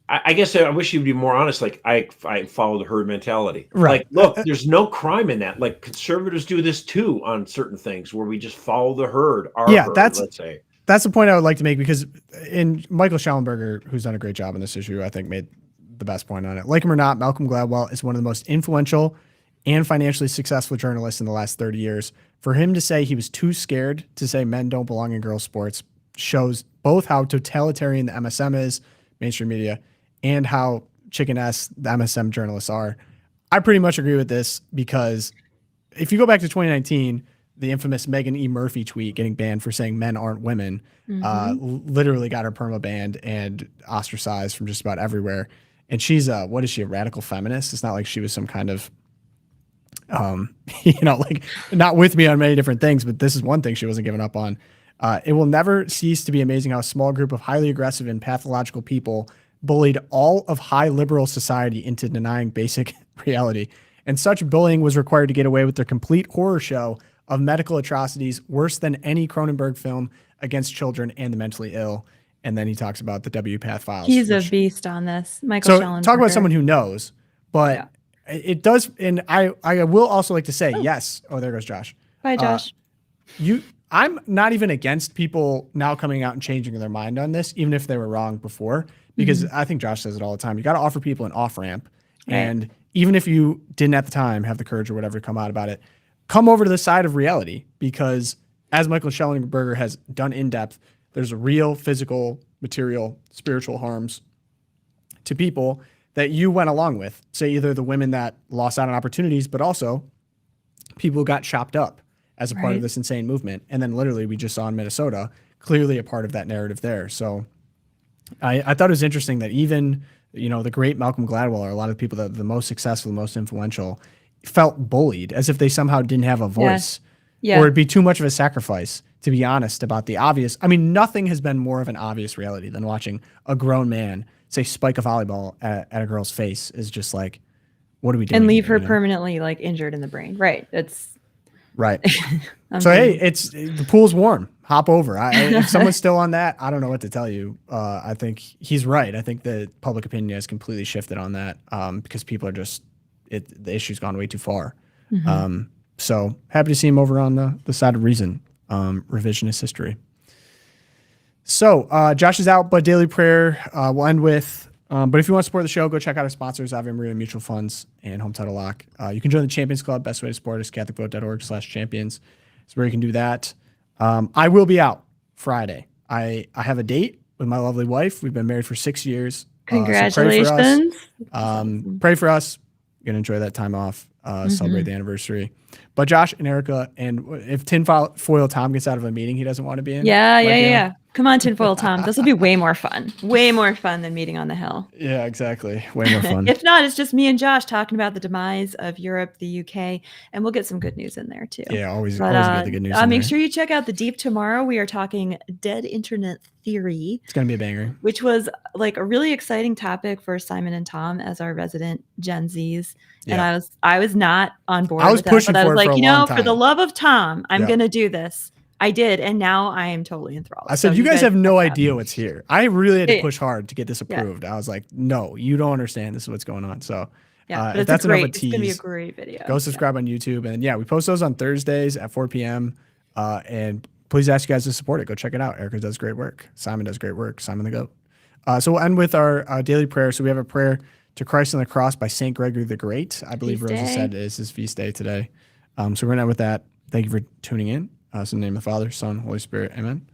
I guess I wish you'd be more honest. Like, I follow the herd mentality. Right. Like, look, there's no crime in that. Like, conservatives do this too on certain things where we just follow the herd. Let's say. That's the point I would like to make, because Michael Schellenberger, who's done a great job on this issue, I think made the best point on it. Like him or not, Malcolm Gladwell is one of the most influential and financially successful journalists in the last 30 years. For him to say he was too scared to say men don't belong in girls' sports shows both how totalitarian the MSM is, mainstream media, and how chicken-ass the MSM journalists are. I pretty much agree with this, because if you go back to 2019, the infamous Megan E. Murphy tweet getting banned for saying men aren't women literally got her perma banned and ostracized from just about everywhere. And she's what is she, a radical feminist? It's not like she was some kind of like not with me on many different things, but this is one thing she wasn't giving up on. It will never cease to be amazing how a small group of highly aggressive and pathological people bullied all of high liberal society into denying basic reality. And such bullying was required to get away with their complete horror show of medical atrocities worse than any Cronenberg film against children and the mentally ill. And then he talks about the W Path files. He's a beast on this. Michael Schellenberger. Talk about someone who knows, but it does. And I will also like to say, yes. Oh, there goes Josh. Bye, Josh. I'm not even against people now coming out and changing their mind on this, even if they were wrong before, because I think Josh says it all the time. You got to offer people an off ramp. Right. And even if you didn't at the time have the courage or whatever to come out about it, come over to the side of reality, because as Michael Schellenberger has done in depth, there's real physical, material, spiritual harms to people that you went along with. Say either the women that lost out on opportunities, but also people who got chopped up as a part of this insane movement. And then literally we just saw in Minnesota, clearly a part of that narrative there. So I thought it was interesting that even, the great Malcolm Gladwell, or a lot of people that the most successful, the most influential, felt bullied as if they somehow didn't have a voice. Yeah. Or it'd be too much of a sacrifice to be honest about the obvious. I mean, nothing has been more of an obvious reality than watching a grown man say spike a volleyball at a girl's face is just like, what are we doing? And leave her permanently like injured in the brain. Right. It's right. So, hey, the pool's warm. Hop over. If someone's still on that, I don't know what to tell you. I think he's right. I think the public opinion has completely shifted on that because people are just, the issue's gone way too far. So happy to see him over on the side of reason, revisionist history. So Josh is out, but daily prayer we'll end with But if you want to support the show, go check out our sponsors, Ave Maria Mutual Funds and Home Title Lock. You can join the Champions Club. Best way to support us, CatholicVote.org/champions. That's where you can do that. I will be out Friday. I have a date with my lovely wife. We've been married for 6 years. Congratulations. So pray for us. You're going to enjoy that time off, celebrate the anniversary. But Josh and Erica, and if Tinfoil Tom gets out of a meeting he doesn't want to be in. Yeah. Come on, Tinfoil Tom. This will be way more fun. Way more fun than meeting on the Hill. Yeah, exactly. Way more fun. If not, it's just me and Josh talking about the demise of Europe, the UK, and we'll get some good news in there too. Yeah, always get the good news. Make sure you check out the Deep tomorrow. We are talking dead internet theory. It's going to be a banger. Which was like a really exciting topic for Simon and Tom as our resident Gen Zs. And I was not on board. I was pushing that, but for I was like, time. for the love of Tom, I'm going to do this. I did, and now I am totally enthralled. I said, so you guys have no idea what's here. I really had to push hard to get this approved. I was like, no, you don't understand. This is what's going on. So if that's enough of a tease, it's going to be a great video. Go subscribe on YouTube. And we post those on Thursdays at 4 p.m. And please ask you guys to support it. Go check it out. Erica does great work. Simon does great work. Simon the Goat. So we'll end with our daily prayer. So we have a prayer to Christ on the cross by St. Gregory the Great. I believe Rosa said is his feast day today. So we're going to end with that. Thank you for tuning in. In the name of the Father, Son, Holy Spirit. Amen.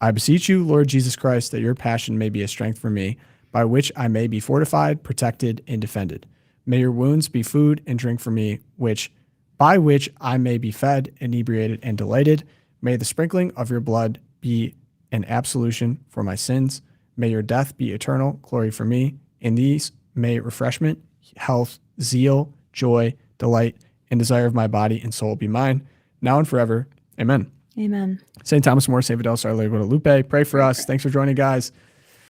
I beseech you, Lord Jesus Christ, that your passion may be a strength for me, by which I may be fortified, protected, and defended. May your wounds be food and drink for me, by which I may be fed, inebriated, and delighted. May the sprinkling of your blood be an absolution for my sins. May your death be eternal glory for me. In these may refreshment, health, zeal, joy, delight, and desire of my body and soul be mine, now and forever. Amen. Amen. St. Thomas More, St. Fidelis, Our Lady of Guadalupe, pray for us. Thanks for joining, guys.